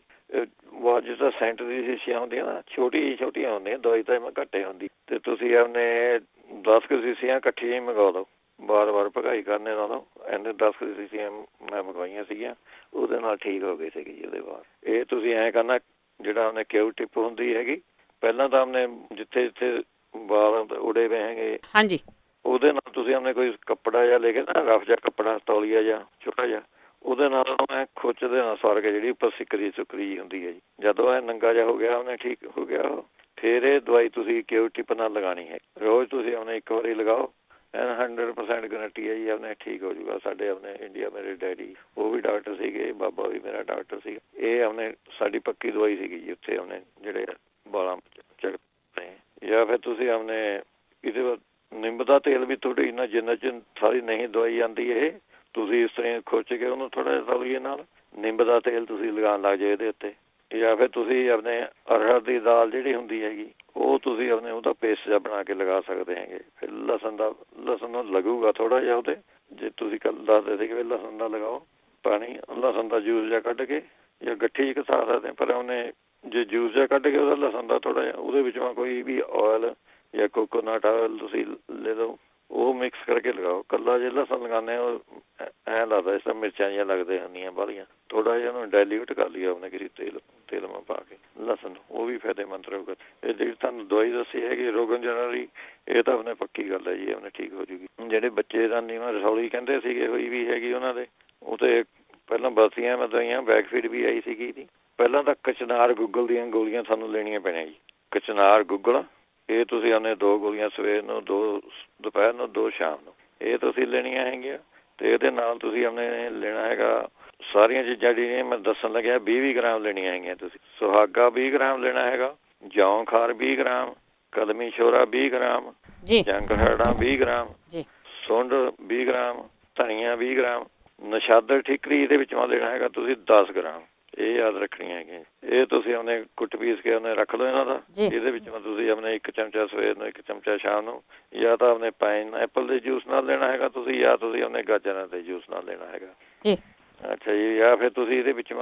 ਜਿਸ ਤਰ੍ਹਾਂ ਸੈਂਟ ਦੀ ਸ਼ੀਸ਼ੀਆਂ ਹੁੰਦੀਆਂ ਨਾ, ਛੋਟੀਆਂ ਹੁੰਦੀਆਂ, ਦਵਾਈ ਤਾਂ ਘੱਟੇ ਹੁੰਦੀ। ਤੇ ਤੁਸੀਂ ਆਪਣੇ 10 ਕੁ ਸ਼ੀਸ਼ੀਆਂ ਇਕੱਠੀਆਂ ਹੀ ਮੰਗਵਾ ਲਓ, ਵਾਰ ਭਗਾਈ ਕਰਨੇ ਨਾਲੋਂ। ਇਹਨੇ 10 ਕੁ ਸ਼ੀਸ਼ੀਆਂ ਮੈਂ ਮੰਗਵਾਈਆਂ ਸੀਗੀਆਂ, ਉਹਦੇ ਨਾਲ ਠੀਕ ਹੋ ਗਏ ਸੀਗੇ ਜੀ। ਉਹਦੇ ਬਾਅਦ ਇਹ ਤੁਸੀਂ ਐਂ ਕਰਨਾ, ਜਿਹੜਾ ਉਹਨੇ ਕਿਊ ਟਿਪ ਹੁੰਦੀ ਹੈਗੀ, ਪਹਿਲਾਂ ਤਾਂ ਉਹਨੇ ਜਿੱਥੇ ਵਾਲ ਉੜੇ ਵੇ ਹੈਗੇ, ਹਾਂਜੀ, ਉਹਦੇ ਨਾਲ ਤੁਸੀਂ ਉਹਨੇ ਕੋਈ ਕੱਪੜਾ ਜਿਹਾ ਲੈ ਕੇ ਨਾ, ਰਫ ਜਿਹਾ ਕੱਪੜਾ, ਤੌਲੀਆ ਜਿਹਾ ਛੋਟਾ ਜਿਹਾ, ਉਹਦੇ ਨਾਲ ਮੈਂ ਖੁੱਚ ਦੇ ਨਾਲ ਸਵਾਰ ਕੇ, ਜਿਹੜੀ ਉੱਪਰ ਸੁਕਰੀ ਹੁੰਦੀ ਹੈ ਜੀ, ਜਦੋਂ ਇਹ ਨੰਗਾ ਜਿਹਾ ਹੋ ਗਿਆ, ਉਹਨੇ ਠੀਕ ਹੋ ਗਿਆ, ਫਿਰ ਇਹ ਦਵਾਈ ਤੁਸੀਂ ਕਿਊ ਟਿਪ ਨਾਲ ਲਗਾਉਣੀ ਹੈ। ਰੋਜ਼ ਤੁਸੀਂ ਉਹਨੇ ਇੱਕ ਵਾਰੀ ਲਗਾਓ, 100% ਗਰੰਟੀ ਹੈ ਜੀ ਆਪਣੇ ਠੀਕ ਹੋ ਜੂਗਾ। ਸਾਡੇ ਆਪਣੇ ਇੰਡੀਆ ਮੇਰੇ ਡੈਡੀ, ਉਹ ਵੀ ਡਾਕਟਰ ਸੀਗੇ, ਬਾਬਾ ਵੀ ਮੇਰਾ ਡਾਕਟਰ ਸੀਗਾ। ਇਹ ਆਪਣੇ ਸਾਡੀ ਪੱਕੀ ਦਵਾਈ ਸੀਗੀ ਜੀ ਉੱਥੇ ਉਹਨੇ, ਜਿਹੜੇ ਵਾਲਾਂ ਚੱਕਦੇ। ਜਾਂ ਫਿਰ ਤੁਸੀਂ ਆਪਣੇ ਇਹਦੇ ਨਿੰਮ ਦਾ ਤੇਲ ਵੀ ਥੋੜੀ ਨਾ, ਜਿੰਨਾ ਚਿਰ ਸਾਰੀ ਨਹੀਂ ਦਵਾਈ ਆਉਂਦੀ, ਇਹ ਤੁਸੀਂ ਇਸ ਤਰ੍ਹਾਂ ਖੁੱਚ ਕੇ ਉਹਨੂੰ ਥੋੜਾ ਜਿਹਾ ਤੌਲੀਏ ਨਾਲ ਨਿੰਮ ਦਾ ਤੇਲ ਤੁਸੀਂ ਲਗਾਉਣ ਲੱਗ ਜਾਓ ਇਹਦੇ ਉੱਤੇ। ਜਾਂ ਫਿਰ ਤੁਸੀਂ ਆਪਣੇ ਅਰਹਰ ਦੀ ਦਾਲ ਜਿਹੜੀ ਹੁੰਦੀ ਹੈਗੀ, ਉਹ ਤੁਸੀਂ ਆਪਣੇ ਉਹਦਾ ਪੇਸਟ ਜਿਹਾ ਬਣਾ ਕੇ ਲਗਾ ਸਕਦੇ ਹੈਗੇ। ਫਿਰ ਲਸਣ ਲੱਗੂਗਾ ਥੋੜਾ ਜਿਹਾ ਉਹਦੇ, ਜੇ ਤੁਸੀਂ ਕੱਲ ਦੱਸਦੇ ਸੀ ਕਿ ਲਸਣ ਦਾ ਲਗਾਓ ਪਾਣੀ, ਲਸਣ ਦਾ ਜੂਸ ਜਿਹਾ ਕੱਢ ਕੇ, ਜਾਂ ਗੱਠੀ ਇੱਕ ਖਾ ਸਕਦੇ। ਪਰ ਉਹਨੇ ਜੇ ਜੂਸ ਜਿਹਾ ਕੱਢ ਕੇ ਉਹਦਾ ਲਸਣ ਦਾ ਥੋੜਾ ਜਿਹਾ, ਉਹਦੇ ਵਿੱਚੋਂ ਕੋਈ ਵੀ ਆਇਲ ਜਾਂ ਕੋਕੋਨਟ ਆਇਲ ਤੁਸੀਂ ਲੈ ਲਓ, ਉਹ ਮਿਕਸ ਕਰਕੇ ਲਗਾਓ। ਕੱਲਾ ਜੇ ਲਸਣ ਲਗਾਉਂਦੇ ਉਹ ਐਂ ਲੱਗਦਾ ਇਸ ਤਰ੍ਹਾਂ ਮਿਰਚਾਂ ਜਿਹੀਆਂ ਲੱਗਦੇ ਹੁੰਦੀਆਂ ਬਾਹਲੀਆਂ। ਥੋੜਾ ਜਿਹਾ ਉਹਨੂੰ ਡਾਇਲਿਊਟ ਕਰ ਲਿਆ ਆਪਣੇ ਕਿਸੇ ਤੇਲ ਮਾ ਪਾ ਕੇ ਲਸਣ, ਉਹ ਵੀ ਫਾਇਦੇਮੰਦ ਰਹੂਗਾ। ਇਹ ਜਿਹੜੀ ਤੁਹਾਨੂੰ ਦਵਾਈ ਦੱਸੀ ਹੈਗੀ ਰੋਗਨ ਜਨਰਲੀ, ਇਹ ਤਾਂ ਆਪਣੇ ਪੱਕੀ ਗੱਲ ਹੈ ਜੀ, ਆਪਣੇ ਠੀਕ ਹੋ ਜੂਗੀ। ਜਿਹੜੇ ਬੱਚੇ ਦਾ ਨੀਵਾਂ ਰਸੌਲੀ ਕਹਿੰਦੇ ਸੀਗੇ, ਹੋਈ ਵੀ ਹੈਗੀ ਉਹਨਾਂ ਦੇ, ਉਹ ਤੇ ਪਹਿਲਾਂ ਬਰਸੀਆਂ ਮੈਂ ਦਵਾਈਆਂ, ਬੈਕਫੀਡ ਵੀ ਆਈ ਸੀਗੀ ਜੀ। ਪਹਿਲਾਂ ਤਾਂ ਕਚਨਾਰ ਗੁੱਗਲ ਦੀਆਂ ਗੋਲੀਆਂ ਤੁਹਾਨੂੰ ਲੈਣੀਆਂ ਪੈਣੀਆਂ ਜੀ। ਕਚਨਾਰ ਗੁੱਗਲ, ਇਹ ਤੁਸੀਂ ਉਹਨੇ 2 ਗੋਲੀਆਂ ਸਵੇਰ ਨੂੰ, 2 ਦੁਪਹਿਰ ਨੂੰ, 2 ਸ਼ਾਮ ਨੂੰ, ਇਹ ਤੁਸੀਂ ਲੈਣੀਆਂ ਹੈਗੀਆਂ। ਤੇ ਇਹਦੇ ਨਾਲ ਤੁਸੀਂ ਆਪਣੇ ਲੈਣਾ ਹੈਗਾ ਸਾਰੀਆਂ ਚੀਜ਼ਾਂ ਜਿਹੜੀਆਂ ਮੈਂ ਦੱਸਣ ਲੱਗਿਆ, 20 ਗ੍ਰਾਮ ਲੈਣੀਆਂ ਹੈਗੀਆਂ ਤੁਸੀਂ। ਸੁਹਾਗਾ 20 ਗ੍ਰਾਮ ਲੈਣਾ ਹੈਗਾ, ਜੌਂ ਖਾਰ 20 ਗ੍ਰਾਮ, ਕਲਮੀ ਛੋਰਾ 20 ਗ੍ਰਾਮ, ਜੰਗ ਹਰੜਾ 20 ਗ੍ਰਾਮ, ਸੁੰਡ 20 ਗ੍ਰਾਮ, ਧਨੀਆ 20 ਗ੍ਰਾਮ, ਨਸ਼ਾਦਰ ਠੀਕਰੀ ਇਹਦੇ ਵਿੱਚੋਂ ਲੈਣਾ ਹੈਗਾ ਤੁਸੀਂ 10 ਗ੍ਰਾਮ। ਇਹ ਯਾਦ ਰੱਖਣੀਆਂ ਹੈਗੀਆਂ। ਇਹ ਤੁਸੀਂ ਆਪਣੇ ਕੁੱਟ ਪੀਸ ਕੇ ਉਹਨੇ ਰੱਖ ਲਓ ਇਹਨਾਂ ਦਾ। ਇਹਦੇ ਵਿੱਚ ਤੁਸੀਂ ਆਪਣੇ 1 ਚਮਚਾ ਸਵੇਰ ਨੂੰ, 1 ਚਮਚਾ ਸ਼ਾਮ ਨੂੰ, ਜਾਂ ਤਾਂ ਆਪਣੇ ਪਾਈਨ ਐਪਲ ਦੇ ਜੂਸ ਨਾਲ ਲੈਣਾ ਹੈਗਾ ਤੁਸੀਂ, ਜਾਂ ਤੁਸੀਂ ਆਪਣੇ ਗਾਜਰਾਂ ਦੇ ਜੂਸ ਨਾਲ ਲੈਣਾ ਹੈਗਾ। ਅੱਛਾ ਜੀ। ਜਾਂ ਫਿਰ ਤੁਸੀਂ ਇਹਦੇ ਵਿੱਚ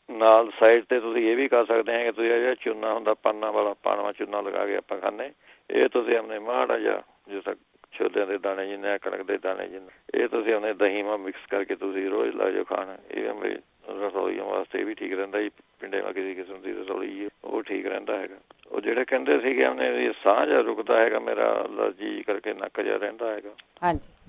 ਨਾਲ ਸਾਈਡ ਤੇ ਤੁਸੀਂ ਇਹ ਵੀ ਕਰ ਸਕਦੇ ਹੈਗੇ, ਤੁਸੀਂ ਜਿਹੜਾ ਚੂਨਾ ਹੁੰਦਾ ਪਾਨਾਂ ਵਾਲਾ, ਪਾਣਵਾ ਚੂਨਾ ਲਗਾ ਕੇ ਆਪਾਂ ਖਾਂਦੇ, ਇਹ ਤੁਸੀਂ ਆਪਣੇ ਮਾੜਾ ਜਿਹਾ, ਜਿਸ ਤਰ੍ਹਾਂ ਛੋਲਿਆਂ ਦੇ ਦਾਣੇ ਜਿੰਨੇ, ਕਣਕ ਦੇ ਦਾਣੇ ਜਿੰਨੇ, ਇਹ ਤੁਸੀਂ ਆਪਣੇ ਦਹੀਂ ਮਾ ਮਿਕਸ ਕਰਕੇ ਤੁਸੀਂ ਰੋਜ਼ ਲਾ ਜਾਓ ਖਾਣਾ। ਇਹ ਮੇਰੇ ਰਸੌਲੀਆਂ ਵਾਸਤੇ ਵੀ ਠੀਕ ਰਹਿੰਦਾ ਜੀ। ਪਿੰਡੇ ਮਾ ਕਿਸੇ ਕਿਸਮ ਦੀ ਰਸੌਲੀ, ਉਹ ਠੀਕ ਰਹਿੰਦਾ ਹੈਗਾ। ਉਹ ਜਿਹੜੇ ਕਹਿੰਦੇ ਸੀਗੇ ਉਹਨੇ ਵੀ ਸਾਹ ਜਿਹਾ ਰੁਕਦਾ ਹੈਗਾ ਮੇਰਾ, ਅਲਰਜੀ ਕਰਕੇ ਨੱਕ ਜਿਹਾ ਰਹਿੰਦਾ ਹੈਗਾ,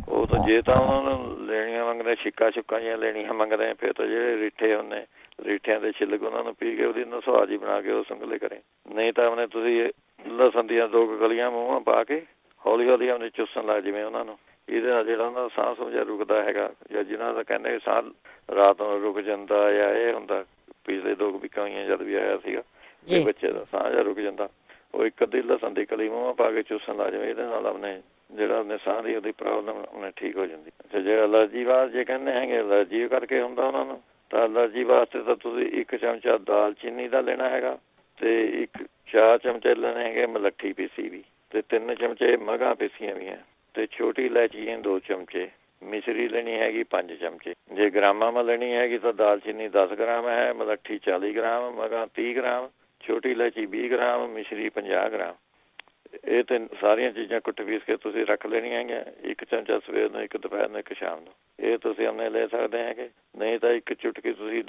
ਉਹ ਤਾਂ ਜੇ ਤਾਂ ਉਹਨਾਂ ਨੂੰ ਲੈਣੀਆਂ ਮੰਗਦੇ, ਛਿੱਕਾ ਜਿਹੀਆਂ ਲੈਣੀਆਂ ਮੰਗਦੇ, ਫਿਰ ਤਾਂ ਜਿਹੜੇ ਰੀਠੇ ਹੁੰਦੇ, ਰੀਠਿਆਂ ਦੇ ਛਿੱਲਕ ਉਹਨਾਂ ਨੂੰ ਪੀ ਕੇ ਉਹਦੀ ਨਸਵਾਜ ਹੀ ਬਣਾ ਕੇ ਉਹ ਸੰਗਲੇ ਕਰੇ। ਨਹੀਂ ਤਾਂ ਉਹਨੇ ਤੁਸੀਂ ਲਸਣ ਦੀਆਂ 2 ਗਲੀਆਂ ਮੂੰਹਾਂ ਪਾ ਕੇ ਹੌਲੀ ਹੌਲੀ ਆਪਣੇ ਚੁੱਸਣ ਲੱਗ ਜਿਵੇਂ ਉਹਨਾਂ ਨੂੰ। ਇਹਦੇ ਨਾਲ ਜਿਹੜਾ ਉਹਨਾਂ ਦਾ ਸਾਹ ਸਮਝਿਆ ਰੁਕਦਾ ਹੈਗਾ, ਜਾਂ ਜਿਹਨਾਂ ਦਾ ਕਹਿੰਦੇ ਸਾਹ ਰਾਤ ਨੂੰ ਰੁਕ ਜਾਂਦਾ, ਜਾਂ ਇਹ ਹੁੰਦਾ, ਪਿਛਲੇ 2 ਵੀਕਾਂ ਹੋਈਆਂ ਜਦ ਵੀ ਆਇਆ ਸੀਗਾ, ਤੇ ਬੱਚੇ ਦਾ ਸਾਹ ਜਿਹਾ ਰੁਕ ਜਾਂਦਾ, ਉਹ 1 ਅੱਧੀ ਲਸਣ ਦੀ ਕਲੀ ਮੂੰਹਾਂ ਪਾ ਕੇ ਚੁੱਸਣ ਲੱਗ ਜਾਵੇ। ਇਹਦੇ ਨਾਲ ਆਪਣੇ ਜਿਹੜਾ ਆਪਣੇ ਸਾਹ ਦੀ ਉਹਦੀ ਪ੍ਰੋਬਲਮ ਉਹਨੇ ਠੀਕ ਹੋ ਜਾਂਦੀ। ਅੱਛਾ, ਜੇ ਐਲਰਜੀ ਵਾਸਤੇ ਜੇ ਕਹਿੰਦੇ ਹੈਗੇ ਐਲਰਜੀ ਕਰਕੇ ਹੁੰਦਾ ਉਹਨਾਂ ਨੂੰ, ਤਾਂ ਐਲਰਜੀ ਵਾਸਤੇ ਤਾਂ ਤੁਸੀਂ 1 ਚਮਚਾ ਦਾਲਚੀਨੀ ਦਾ ਲੈਣਾ ਹੈਗਾ, ਤੇ 4 ਚਮਚੇ ਲੈਣੇ ਹੈਗੇ ਮਲੱਠੀ ਪੀਸੀ ਵੀ, ਤੇ 3 ਚਮਚੇ ਮਗਾਂ ਪੀਸੀਆਂ ਵੀ, ਤੇ ਛੋਟੀ ਇਲਾਇਚੀ 2 ਚਮਚੇ, ਮਿਸ਼ਰੀ ਲੈਣੀ ਹੈਗੀ 5 ਚਮਚੇ। ਜੇ ਗ੍ਰਾਮਾਂ ਮਾ ਲੈਣੀ ਹੈਗੀ ਤਾਂ ਦਾਲਚੀਨੀ 10 ਗ੍ਰਾਮ ਹੈ, ਮਲੱਠੀ 40 ਗ੍ਰਾਮ, ਮਗਾਂ 30 ਗ੍ਰਾਮ, ਛੋਟੀ ਇਲਾਇਚੀ 20 ਗ੍ਰਾਮ, ਮਿਸ਼ਰੀ 50 ਗ੍ਰਾਮ। ਇਹ 3 ਸਾਰੀਆਂ ਚੀਜ਼ਾਂ ਕੁੱਟ ਪੀਸ ਕੇ ਤੁਸੀਂ ਰੱਖ ਲੈਣੀਆਂ ਹੈਗੀਆਂ। 1 ਚਮਚਾ ਸਵੇਰ ਨੂੰ, 1 ਦੁਪਹਿਰ ਨੂੰ, 1 ਸ਼ਾਮ ਨੂੰ, ਇਹ ਤੁਸੀਂ ਆਪਣੇ ਲੈ ਸਕਦੇ ਹੈਗੇ। ਨਹੀਂ ਤਾਂ 1 ਚੁਟਕੀ ਤੁਸੀਂ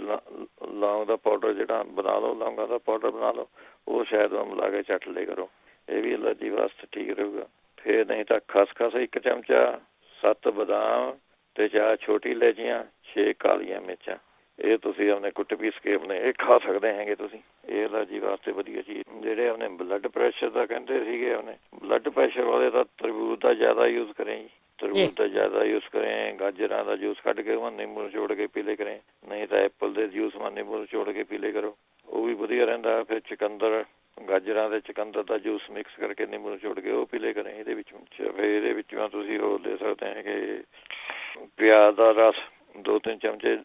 ਲੌਂਗ ਦਾ ਪਾਊਡਰ ਜਿਹੜਾ ਬਣਾ ਲਓ, ਲੌਂਗਾਂ ਦਾ ਪਾਊਡਰ ਬਣਾ ਲਓ, ਉਹ ਸ਼ਾਇਦ ਉਹ ਮਿਲਾ ਕੇ ਚੱਟ ਲਿਆ ਕਰੋ, ਇਹ ਵੀ ਐਲਰਜੀ ਵਾਸਤੇ ਠੀਕ ਰਹੂਗਾ। ਫਿਰ ਨਹੀਂ ਤਾਂ ਖਸਖਸ 1 ਚਮਚਾ, 7 ਬਦਾਮ, ਤੇ 4 ਛੋਟੀ ਇਲਾਇਚੀਆਂ, 6 ਕਾਲੀਆਂ ਮਿਰਚਾਂ, ਇਹ ਤੁਸੀਂ ਆਪਣੇ ਕੁੱਟ ਪੀਸ ਕੇ ਆਪਣੇ ਇਹ ਖਾ ਸਕਦੇ ਹੈਗੇ ਤੁਸੀਂ। ਇਹ ਐਲਰਜੀ ਵਾਸਤੇ ਵਧੀਆ ਚੀਜ਼। ਜਿਹੜੇ ਆਪਣੇ ਬਲੱਡ ਪ੍ਰੈਸ਼ਰ ਦਾ ਕਹਿੰਦੇ ਸੀਗੇ, ਉਹਨੇ ਬਲੱਡ ਪ੍ਰੈਸ਼ਰ ਵਾਲੇ ਤਾਂ ਤਰਬੂਜ ਦਾ ਜ਼ਿਆਦਾ ਯੂਜ਼ ਕरें ਜੀ, ਤਰਬੂਜ ਦਾ ਜ਼ਿਆਦਾ ਯੂਜ਼ ਕरें। ਗਾਜਰਾਂ ਦਾ ਜੂਸ ਕੱਢ ਕੇ ਉਹ ਨਿੰਬੂ ਨਿਚੋੜ ਕੇ ਪੀ ਲਿਆ ਕरें, ਨਹੀਂ ਤਾਂ ਐਪਲ ਦੇ ਜੂਸ ਮਾ ਨਿੰਬੂ ਨਿਚੋੜ ਕੇ ਪੀ ਲਿਆ ਕਰੋ, ਉਹ ਵੀ ਵਧੀਆ ਰਹਿੰਦਾ। ਫਿਰ ਚੁਕੰਦਰ, ਗਾਜਰਾਂ ਦੇ ਚੁਕੰਦਰ ਦਾ ਜੂਸ ਮਿਕਸ ਕਰਕੇ ਨਿੰਬੂ ਨਿਚੋੜ ਕੇ ਉਹ ਪੀ ਲਿਆ ਕरें ਇਹਦੇ ਵਿੱਚ। ਫਿਰ ਇਹਦੇ ਵਿੱਚ ਤੁਸੀਂ ਹੋਰ ਲੈ ਸਕਦੇ ਹੈਗੇ ਪਿਆਜ਼ ਦਾ ਰਸ 2-3 ਚਮਚੇ,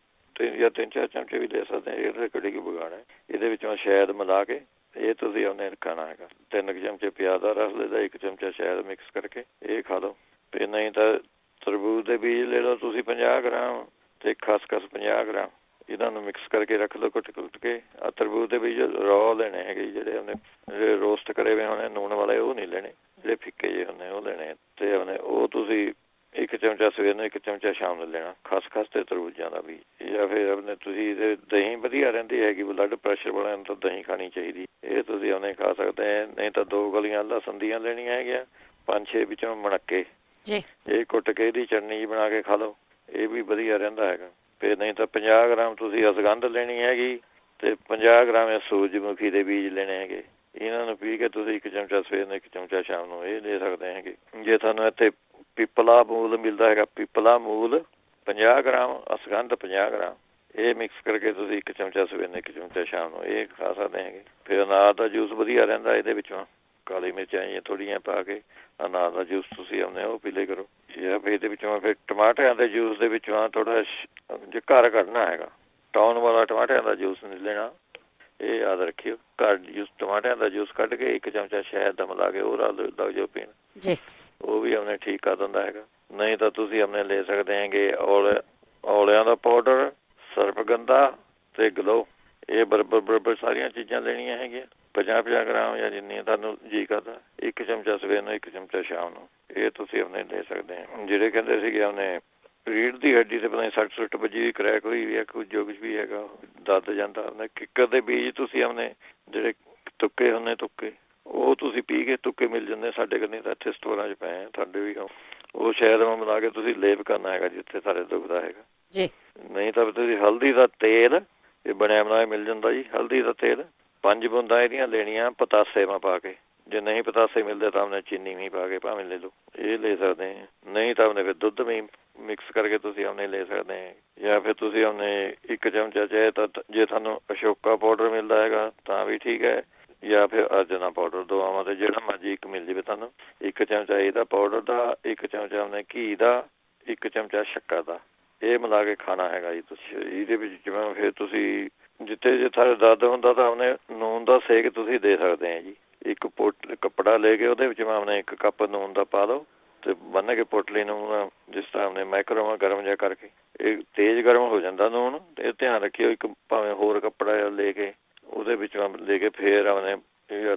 ਜਾਂ 3-4 ਚਮਚੇ ਵੀ ਲੈ ਸਕਦੇ ਹਾਂ। ਇਹਦੇ ਕਿਹੜੀ ਕੀ ਵਿਗਾੜ ਹੈ, ਇਹਦੇ ਵਿੱਚੋਂ ਸ਼ਹਿਦ ਮਿਲਾ ਕੇ ਇਹ ਤੁਸੀਂ ਉਹਨੇ ਖਾਣਾ ਹੈਗਾ। 3 ਚਮਚੇ ਪਿਆਜ਼ ਦਾ ਰਸ ਲੈ ਲਓ, 1 ਚਮਚਾ ਸ਼ਹਿਦ ਮਿਕਸ ਕਰਕੇ ਇਹ ਖਾ ਲਓ। ਤੇ ਨਹੀਂ ਤਾਂ ਤਰਬੂਜ ਦੇ ਬੀਜ ਲੈ ਲਓ ਤੁਸੀਂ 50 ਗ੍ਰਾਮ ਤੇ ਖਸਖਸ 50 ਗ੍ਰਾਮ, ਇਹਨਾਂ ਨੂੰ ਮਿਕਸ ਕਰਕੇ ਰੱਖ ਲਓ ਕੁੱਟ ਕੇ। ਆ ਤਰਬੂਜ ਦੇ ਬੀਜ ਰॉ ਲੈਣੇ ਹੈਗੇ, ਜਿਹੜੇ ਉਹਨੇ ਰੋਸਟ ਕਰੇ ਹੋਏ ਹੋਣੇ ਨੂਣ ਵਾਲੇ, ਉਹ ਨਹੀਂ ਲੈਣੇ, ਜਿਹੜੇ ਫਿੱਕੇ ਜਿਹੇ ਹੁੰਦੇ ਉਹ ਲੈਣੇ। ਤੇ ਉਹਨੇ ਉਹ ਤੁਸੀਂ 1 ਚਮਚਾ ਸਵੇਰ ਨੂੰ 1 ਚਮਚਾ ਸ਼ਾਮ ਨੂੰ ਲੈਣਾ, ਖਸਖਸ ਤੇ ਤਰਬੂਜਾਂ ਦਾ ਬੀਜ। ਜਾਂ ਫਿਰ ਆਪਣੇ ਤੁਸੀਂ ਦਹੀਂ ਵਧੀਆ ਰਹਿੰਦੀ ਹੈਗੀ, ਬਲੱਡ ਪ੍ਰੈਸ਼ਰ ਵਾਲਿਆਂ ਨੂੰ ਤਾਂ ਦਹੀਂ ਖਾਣੀ ਚਾਹੀਦੀ, ਇਹ ਤੁਸੀਂ ਉਹਨੇ ਖਾ ਸਕਦੇ। ਨਹੀਂ ਤਾਂ 2 ਗਲੀਆਂ ਲਸਣ ਦੀਆਂ ਲੈਣੀਆਂ ਹੈਗੀਆਂ, 5-6 ਵਿੱਚੋਂ ਮੁਣੱਕੇ, ਇਹ ਕੁੱਟ ਕੇ ਇਹਦੀ ਚਟਨੀ ਬਣਾ ਕੇ ਖਾ ਲਓ, ਇਹ ਵੀ ਵਧੀਆ ਰਹਿੰਦਾ ਹੈਗਾ। ਫਿਰ ਨਹੀਂ ਤਾਂ 50 ਗ੍ਰਾਮ ਤੁਸੀਂ ਅਸਗੰਧ ਲੈਣੀ ਹੈਗੀ ਤੇ 50 ਗ੍ਰਾਮ ਸੂਰਜਮੁਖੀ ਦੇ ਬੀਜ ਲੈਣੇ ਹੈਗੇ। ਇਹਨਾਂ ਨੂੰ ਪੀ ਕੇ ਤੁਸੀਂ 1 ਚਮਚਾ ਸਵੇਰ ਨੂੰ 1 ਚਮਚਾ ਸ਼ਾਮ ਨੂੰ ਇਹ ਲੈ ਸਕਦੇ ਹੈਗੇ। ਜੇ ਤੁਹਾਨੂੰ ਇੱਥੇ ਪਿਪਲਾ ਮੂਲ ਮਿਲਦਾ ਹੈਗਾ, ਪਿਪਲਾ ਮੂਲ 50 ਗ੍ਰਾਮ, ਅਸਗੰਧ 50 ਗ੍ਰਾਮ, ਇਹ ਮਿਕਸ ਕਰਕੇ ਤੁਸੀਂ 1 ਚਮਚਾ ਸਵੇਰ ਨੂੰ 1 ਚਮਚਾ ਸ਼ਾਮ ਨੂੰ ਇਹ ਖਾ ਸਕਦੇ ਹੈਗੇ। ਫਿਰ ਅਨਾਰ ਦਾ ਜੂਸ ਵਧੀਆ ਰਹਿੰਦਾ, ਇਹਦੇ ਵਿੱਚੋਂ ਕਾਲੀ ਮਿਰਚਾਂ ਜਿਹੀਆਂ ਥੋੜ੍ਹੀਆਂ ਪਾ ਕੇ ਅਨਾਰ ਦਾ ਜੂਸ ਤੁਸੀਂ ਆਪਣੇ ਉਹ ਪੀ ਲਿਆ ਕਰੋ। ਜਾਂ ਫਿਰ ਇਹਦੇ ਵਿੱਚੋਂ ਫਿਰ ਟਮਾਟਰਾਂ ਦੇ ਜੂਸ ਦੇ ਵਿੱਚੋਂ ਥੋੜ੍ਹਾ ਜੇ ਘਰ ਕੱਢਣਾ ਹੈਗਾ, ਟਾਊਨ ਵਾਲਾ ਟਮਾਟਰਾਂ ਦਾ ਜੂਸ ਨਹੀਂ ਲੈਣਾ, ਇਹ ਯਾਦ ਰੱਖਿਓ। ਘਰ ਜੂਸ ਟਮਾਟਰਾਂ ਦਾ ਜੂਸ ਕੱਢ ਕੇ 1 ਚਮਚਾ ਸ਼ਹਿਦ ਦਾ ਮਿਲਾ ਕੇ ਉਹ ਲੱਗ ਜਾਓ ਪੀਣ, ਉਹ ਵੀ ਆਪਣੇ ਠੀਕ ਕਰ ਦਿੰਦਾ ਹੈਗਾ। ਨਹੀਂ ਤਾਂ ਤੁਸੀਂ ਆਪਣੇ ਲੈ ਸਕਦੇ ਹੈਗੇ ਔਲਿਆਂ ਦਾ ਪਾਊਡਰ, ਸਰਪਗੰਧਾ ਤੇ ਗਲੋ, ਇਹ ਬਰਾਬਰ ਸਾਰੀਆਂ ਚੀਜ਼ਾਂ ਲੈਣੀਆਂ ਹੈਗੀਆਂ। 50-50 ਗ੍ਰਾਮ ਜਾਂ ਜਿੰਨੀ ਤੁਹਾਨੂੰ ਜੀ ਕਰਦਾ, 1 ਚਮਚਾ ਸਵੇਰ ਨੂੰ 1 ਚਮਚਾ ਸ਼ਾਮ ਨੂੰ, ਇਹ ਤੁਸੀਂ ਆਪਣੇ ਲੈ ਸਕਦੇ ਹੋ। ਜਿਹੜੇ ਕਹਿੰਦੇ ਸੀਗੇ ਉਹਨੇ ਰੀੜ੍ਹ ਦੀ ਹੱਡੀ ਤੇ ਪਤਾ ਨਹੀਂ 60-60 ਵੱਜੀ ਵੀ, ਕਰੈਕ ਹੋਈ ਵੀ ਹੈ, ਕੁਝ ਜੋ ਕੁਝ ਵੀ ਹੈਗਾ ਦੱਦ ਜਾਂਦਾ। ਕਿੱਕਰ ਦੇ ਬੀਜ ਤੁਸੀਂ ਆਪਣੇ ਜਿਹੜੇ ਤੁੱਕੇ ਹੁੰਦੇ ਤੁੱਕੇ, ਉਹ ਤੁਸੀਂ ਪੀ ਕੇ ਤੁੱਕੇ ਮਿਲ ਜਾਂਦੇ ਸਾਡੇ ਕੋਲ, ਤਾਂ ਇੱਥੇ ਸਟੋਰਾਂ 'ਚ ਪਏ ਸਾਡੇ ਵੀ, ਉਹ ਸ਼ਹਿਦ ਨੂੰ ਮਿਲਾ ਕੇ ਤੁਸੀਂ ਲੇਪ ਕਰਨਾ ਹੈਗਾ ਜਿੱਥੇ ਸਾਰੇ ਦੁਖਦਾ ਹੈਗਾ ਜੀ। ਨਹੀਂ ਤਾਂ ਤੁਸੀਂ ਹਲਦੀ ਦਾ ਤੇਲ, ਇਹ ਬਣਿਆ ਬਣਾਇਆ ਮਿਲ ਜਾਂਦਾ ਜੀ, ਹਲਦੀ ਦਾ ਤੇਲ 5 ਬੂੰਦਾਂ ਇਹਦੀਆਂ ਲੈਣੀਆਂ ਪਤਾਸੇ ਮਾ ਪਾ ਕੇ, ਜੇ ਨਹੀਂ ਪਤਾਸੇ ਮਿਲਦੇ ਤਾਂ ਉਹਨੇ ਚੀਨੀ ਵੀ ਪਾ ਕੇ ਭਾਵੇਂ ਲੈ ਲਓ, ਇਹ ਲੈ ਸਕਦੇ ਆ। ਨਹੀਂ ਤਾਂ ਉਹਨੇ ਫਿਰ ਦੁੱਧ ਵੀ ਮਿਕਸ ਕਰਕੇ ਤੁਸੀਂ ਉਹਨੇ ਲੈ ਸਕਦੇ ਆ। ਜਾਂ ਫਿਰ ਤੁਸੀਂ ਉਹਨੇ 1 ਚਮਚਾ ਚਾਹੇ ਤਾਂ ਜੇ ਤੁਹਾਨੂੰ ਅਸ਼ੋਕਾ ਪਾਊਡਰ ਮਿਲਦਾ ਹੈਗਾ ਤਾਂ ਵੀ ਠੀਕ ਹੈ, ਜਾਂ ਫਿਰ ਅਰਜਨਾ ਪਾਊਡਰ, ਦੋਵਾਂ ਤੇ ਜਿਹੜਾ ਮਰਜ਼ੀ ਇੱਕ ਮਿਲ ਜਾਵੇ ਤੁਹਾਨੂੰ। 1 ਚਮਚਾ ਇਹਦਾ ਪਾਊਡਰ ਦਾ, 1 ਚਮਚਾ ਉਹਨੇ ਘੀ ਦਾ, 1 ਚਮਚਾ ਸ਼ੱਕਰ ਦਾ, ਇਹ ਮਿਲਾ ਕੇ ਖਾਣਾ ਹੈਗਾ ਜੀ ਤੁਸੀਂ। ਇਹਦੇ ਵਿੱਚ ਜਿਵੇਂ ਫਿਰ ਤੁਸੀਂ ਜਿੱਥੇ ਤੁਹਾਡੇ ਦਰਦ ਹੁੰਦਾ ਤਾਂ ਉਹਨੇ ਨੂਨ ਦਾ ਸੇਕ ਤੁਸੀਂ ਦੇ ਸਕਦੇ ਆ ਜੀ। ਇੱਕ ਕੱਪੜਾ ਲੈ ਕੇ ਉਹਦੇ ਵਿੱਚ ਆਪਣੇ 1 ਕੱਪ ਨੂਨ ਦਾ ਪਾ ਲਓ ਤੇ ਬੰਨ ਕੇ ਪੋਟਲੀ ਨੂੰ, ਜਿਸ ਤਰ੍ਹਾਂ ਆਪਣੇ ਮਾਈਕ੍ਰੋਵੇਵ ਗਰਮ ਜਿਹਾ ਕਰਕੇ, ਇਹ ਤੇਜ਼ ਗਰਮ ਹੋ ਜਾਂਦਾ ਨੂਨ, ਇਹ ਧਿਆਨ ਰੱਖਿਓ। ਇੱਕ ਭਾਵੇਂ ਹੋਰ ਕੱਪੜਾ ਲੈ ਕੇ ਉਹਦੇ ਵਿੱਚੋਂ ਲੈ ਕੇ ਫੇਰ ਆਪਣੇ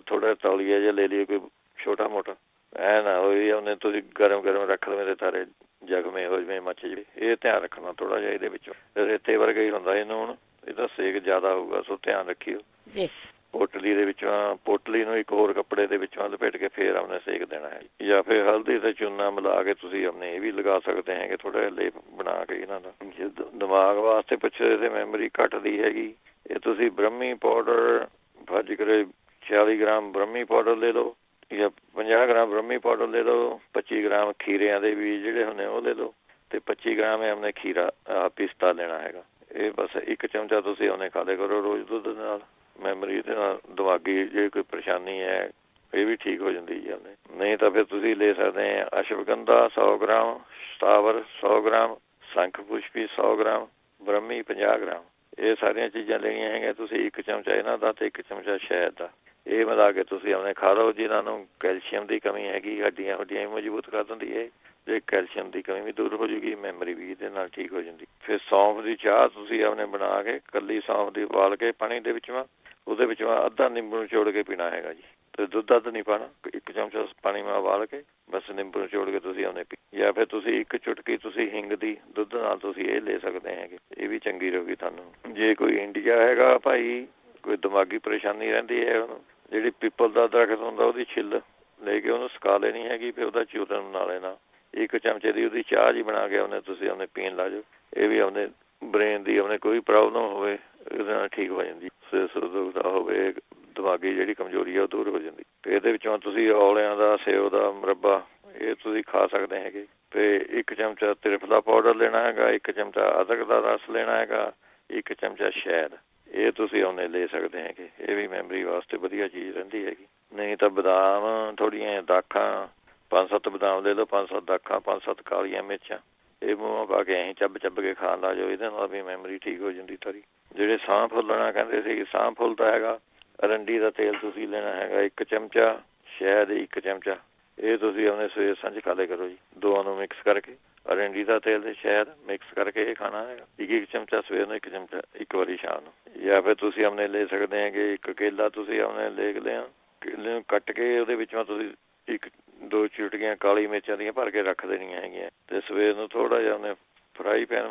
ਥੋੜ੍ਹਾ ਤੌਲੀਆ ਜਿਹਾ ਲੈ ਲਈਏ ਕੋਈ ਛੋਟਾ ਮੋਟਾ, ਐ ਨਾ ਹੋਈ ਉਹਨੇ ਤੁਸੀਂ ਗਰਮ ਰੱਖ ਲਓ ਮੇਰੇ ਸਾਰੇ ਜ਼ਖਮੇ ਹੋ ਜਾਵੇ, ਮੱਚ ਜਾਵੇ, ਇਹ ਧਿਆਨ ਰੱਖਣਾ ਥੋੜ੍ਹਾ ਜਿਹਾ। ਇਹਦੇ ਵਿੱਚੋਂ ਰੇਤੇ ਵਰਗਾ ਹੀ ਹੁੰਦਾ ਇਹ ਨੂਨ, ਇਹਦਾ ਸੇਕ ਜ਼ਿਆਦਾ ਹੋਊਗਾ, ਸੋ ਧਿਆਨ ਰੱਖਿਓ ਜੀ। ਪੋਟਲੀ ਦੇ ਵਿੱਚੋਂ ਪੋਟਲੀ ਨੂੰ ਇੱਕ ਹੋਰ ਕੱਪੜੇ ਦੇ ਵਿੱਚੋਂ ਲਪੇਟ ਕੇ ਫੇਰ ਆਪਣੇ ਸੇਕ ਦੇਣਾ ਹੈ। ਜਾਂ ਫਿਰ ਹਲਦੀ ਤੇ ਚੂਨਾ ਮਿਲਾ ਕੇ ਤੁਸੀਂ ਆਪਣੇ ਇਹ ਵੀ ਲਗਾ ਸਕਦੇ ਹੈਗੇ, ਥੋੜ੍ਹਾ ਜਿਹਾ ਲੇਪ ਬਣਾ ਕੇ ਇਹਨਾਂ ਦਾ। ਜੇ ਦਿਮਾਗ ਵਾਸਤੇ ਪੁੱਛਦੇ ਤੇ ਮੈਮਰੀ ਘੱਟਦੀ ਹੈਗੀ, ਇਹ ਤੁਸੀਂ ਬ੍ਰਹਮੀ ਪਾਊਡਰ ਭੱਜ ਕਰੇ 40 ਗ੍ਰਾਮ ਬ੍ਰਹਮੀ ਪਾਊਡਰ ਲੈ ਲਓ, ਜਾਂ 50 ਗ੍ਰਾਮ ਬ੍ਰਹਮੀ ਪਾਊਡਰ ਲੈ ਲਓ। 25 ਗ੍ਰਾਮ ਖੀਰਿਆਂ ਦੇ ਬੀਜ ਜਿਹੜੇ ਹੁੰਦੇ ਉਹ ਲੈ ਲਓ, ਤੇ 25 ਗ੍ਰਾਮ ਆਪਣੇ ਖੀਰਾ ਪਿਸਤਾ ਲੈਣਾ ਹੈਗਾ। ਇਹ ਬਸ 1 ਚਮਚਾ ਤੁਸੀਂ ਉਹਨੇ ਖਾ ਲਿਆ ਕਰੋ ਰੋਜ਼ ਦੁੱਧ ਦੇ ਨਾਲ। ਮੈਮਰੀ ਦੇ ਨਾਲ ਦਿਮਾਗੀ ਜੇ ਕੋਈ ਪਰੇਸ਼ਾਨੀ ਹੈ ਇਹ ਵੀ ਠੀਕ ਹੋ ਜਾਂਦੀ ਜੀ ਉਹਨੇ। ਨਹੀਂ ਤਾਂ ਫਿਰ ਤੁਸੀਂ ਲੈ ਸਕਦੇ ਆ ashwagandha 100 gram, shatavari 100 gram, shankhpushpi 100 gram, brahmi 50 gram, ਇਹ ਸਾਰੀਆਂ ਚੀਜ਼ਾਂ ਲੈਣੀਆਂ ਹੈਗੀਆਂ ਤੁਸੀਂ। 1 ਚਮਚਾ ਇਹਨਾਂ ਦਾ ਤੇ 1 ਚਮਚਾ ਸ਼ਹਿਦ ਦਾ, ਇਹ ਮਿਲਾ ਕੇ ਤੁਸੀਂ ਆਪਣੇ ਖਾ ਲਓ। ਜਿਨ੍ਹਾਂ ਨੂੰ ਕੈਲਸ਼ੀਅਮ ਦੀ ਕਮੀ ਹੈਗੀ, ਹੱਡੀਆਂ ਵੀ ਮਜ਼ਬੂਤ ਕਰ ਦਿੰਦੀ ਹੈ, ਜੇ ਕੈਲਸ਼ੀਅਮ ਦੀ ਕਮੀ ਵੀ ਦੂਰ ਹੋ ਜੂਗੀ, ਮੈਮਰੀ ਵੀ ਇਹਦੇ ਨਾਲ ਠੀਕ ਹੋ ਜਾਂਦੀ। ਫਿਰ ਸੌਂਫ ਦੀ ਚਾਹ ਤੁਸੀਂ ਆਪਣੇ ਬਣਾ ਕੇ, ਕੱਲੀ ਸੌਂਫ ਦੀ ਉਬਾਲ ਕੇ ਪਾਣੀ ਦੇ ਵਿੱਚੋਂ, ਉਹਦੇ ਵਿੱਚੋਂ ਅੱਧਾ ਨਿੰਬੂ ਨਿਚੋੜ ਕੇ ਪੀਣਾ ਹੈਗਾ ਜੀ, ਤੇ ਦੁੱਧ ਨਹੀਂ ਪਾਣਾ। 1 ਚਮਚਾ ਪਾਣੀ ਮੈਂ ਉਬਾਲ ਕੇ ਬਸ ਨਿੰਬੂ ਨਿਚੋੜ ਕੇ ਤੁਸੀਂ ਉਹਨੇ ਪੀ। ਜਾਂ ਫਿਰ ਤੁਸੀਂ 1 ਚੁਟਕੀ ਤੁਸੀਂ ਹਿੰਗ ਦੀ ਦੁੱਧ ਨਾਲ ਤੁਸੀਂ ਇਹ ਲੈ ਸਕਦੇ ਹੈਗੇ, ਇਹ ਵੀ ਚੰਗੀ ਰਹੂਗੀ ਤੁਹਾਨੂੰ। ਜੇ ਕੋਈ ਇੰਡੀਆ ਹੈਗਾ ਭਾਈ, ਕੋਈ ਦਿਮਾਗੀ ਪਰੇਸ਼ਾਨੀ ਰਹਿੰਦੀ ਹੈ, ਉਹਨੂੰ ਜਿਹੜੀ ਪਿੱਪਲ ਦਾ ਦਰਖਤ ਹੁੰਦਾ ਉਹਦੀ ਛਿੱਲ ਲੈ ਕੇ ਉਹਨੂੰ ਸੁਕਾ ਲੈਣੀ ਹੈਗੀ, ਫਿਰ ਉਹਦਾ ਚੂਰਨ ਬਣਾ ਲੈਣਾ। 1 ਚਮਚੇ ਦੀ ਉਹਦੀ ਚਾਹ ਜੀ ਬਣਾ ਕੇ ਉਹਨੇ ਤੁਸੀਂ ਉਹਨੇ ਪੀਣ ਲਾ ਜਾਓ, ਇਹ ਵੀ ਉਹਨੇ ਬ੍ਰੇਨ ਦੀ ਉਹਨੇ ਕੋਈ ਪ੍ਰੋਬਲਮ ਹੋਵੇ ਇਹਦੇ ਨਾਲ ਠੀਕ ਹੋ ਜਾਂਦੀ। ਸਿਰ ਦੁਖਦਾ ਹੋਵੇ, ਦਿਮਾਗੀ ਜਿਹੜੀ ਕਮਜ਼ੋਰੀ ਆ ਉਹ ਦੂਰ ਹੋ ਜਾਂਦੀ। ਤੇ ਇਹਦੇ ਵਿੱਚੋਂ ਤੁਸੀਂ ਔਲਿਆਂ ਦਾ, ਸੇਬ ਦਾ ਮੁਰੱਬਾ ਇਹ ਤੁਸੀਂ ਖਾ ਸਕਦੇ ਹੈਗੇ। ਤੇ 1 ਚਮਚਾ ਤ੍ਰਿਫਲਾ ਪਾਊਡਰ ਲੈਣਾ ਹੈਗਾ, 1 ਚਮਚਾ ਅਦਰਕ ਦਾ ਰਸ ਲੈਣਾ ਹੈਗਾ, 1 ਚਮਚਾ ਸ਼ਹਿਦ, ਇਹ ਤੁਸੀਂ ਉਹਨੇ ਲੈ ਸਕਦੇ ਹੈਗੇ। ਇਹ ਵੀ ਮੈਮਰੀ ਵਾਸਤੇ ਵਧੀਆ ਚੀਜ਼ ਰਹਿੰਦੀ ਹੈਗੀ। ਨਹੀਂ ਤਾਂ ਬਦਾਮ, ਥੋੜ੍ਹੀਆਂ ਦਾਖਾਂ, 5-7 ਬਦਾਮ ਲੈ ਲਓ, 5-7 ਦਾਖਾਂ, 5-7 ਕਾਲੀਆਂ ਮਿਰਚਾਂ, ਇਹ ਮੂੰਹ ਪਾ ਕੇ ਐਂ ਚੱਬ ਕੇ ਖਾਣ ਲਾ ਜਾਓ, ਇਹਦੇ ਨਾਲ ਵੀ ਮੈਮਰੀ ਠੀਕ ਹੋ ਜਾਂਦੀ ਸਾਰੀ। ਜਿਹੜੇ ਸਾਹ ਫੁੱਲਣਾ ਕਹਿੰਦੇ ਸੀ, ਸਾਹ ਫੁੱਲਦਾ ਹੈਗਾ ਅਰੰਡੀ ਦਾ ਤੇਲ ਤੁਸੀਂ ਲੈਣਾ ਹੈਗਾ 1 ਚਮਚਾ, ਸ਼ਹਿਦ 1 ਚਮਚਾ। ਇਹ ਤੁਸੀਂ ਆਪਣੇ ਸਵੇਰ ਸਾਂਝ ਖਾ ਲਿਆ ਕਰੋ ਜੀ, ਦੋਵਾਂ ਨੂੰ ਮਿਕਸ ਕਰਕੇ। ਅਰੰਡੀ ਦਾ ਤੇਲ ਤੇ ਸ਼ਹਿਦ ਮਿਕਸ ਕਰਕੇ ਇਹ ਖਾਣਾ ਹੈਗਾ। 1 ਚਮਚਾ ਸਵੇਰ ਨੂੰ, 1 ਚਮਚਾ ਇੱਕ ਵਾਰੀ ਸ਼ਾਮ ਨੂੰ। ਜਾਂ ਫਿਰ ਤੁਸੀਂ ਆਪਣੇ ਲੈ ਸਕਦੇ ਹੈਗੇ 1 ਕੇਲਾ ਤੁਸੀਂ ਆਪਣੇ ਲੈ ਲਿਆ, ਕੇਲੇ ਨੂੰ ਕੱਟ ਕੇ ਉਹਦੇ ਵਿੱਚੋਂ ਤੁਸੀਂ 1-2 ਚੁਟਕੀਆਂ ਕਾਲੀ ਮਿਰਚਾਂ ਦੀਆਂ ਭਰ ਕੇ ਰੱਖ ਦੇਣੀਆਂ ਹੈਗੀਆਂ, ਤੇ ਸਵੇਰ ਨੂੰ ਥੋੜ੍ਹਾ ਜਿਹਾ ਉਹਨੇ ਫਰਾਈ ਪੈਨ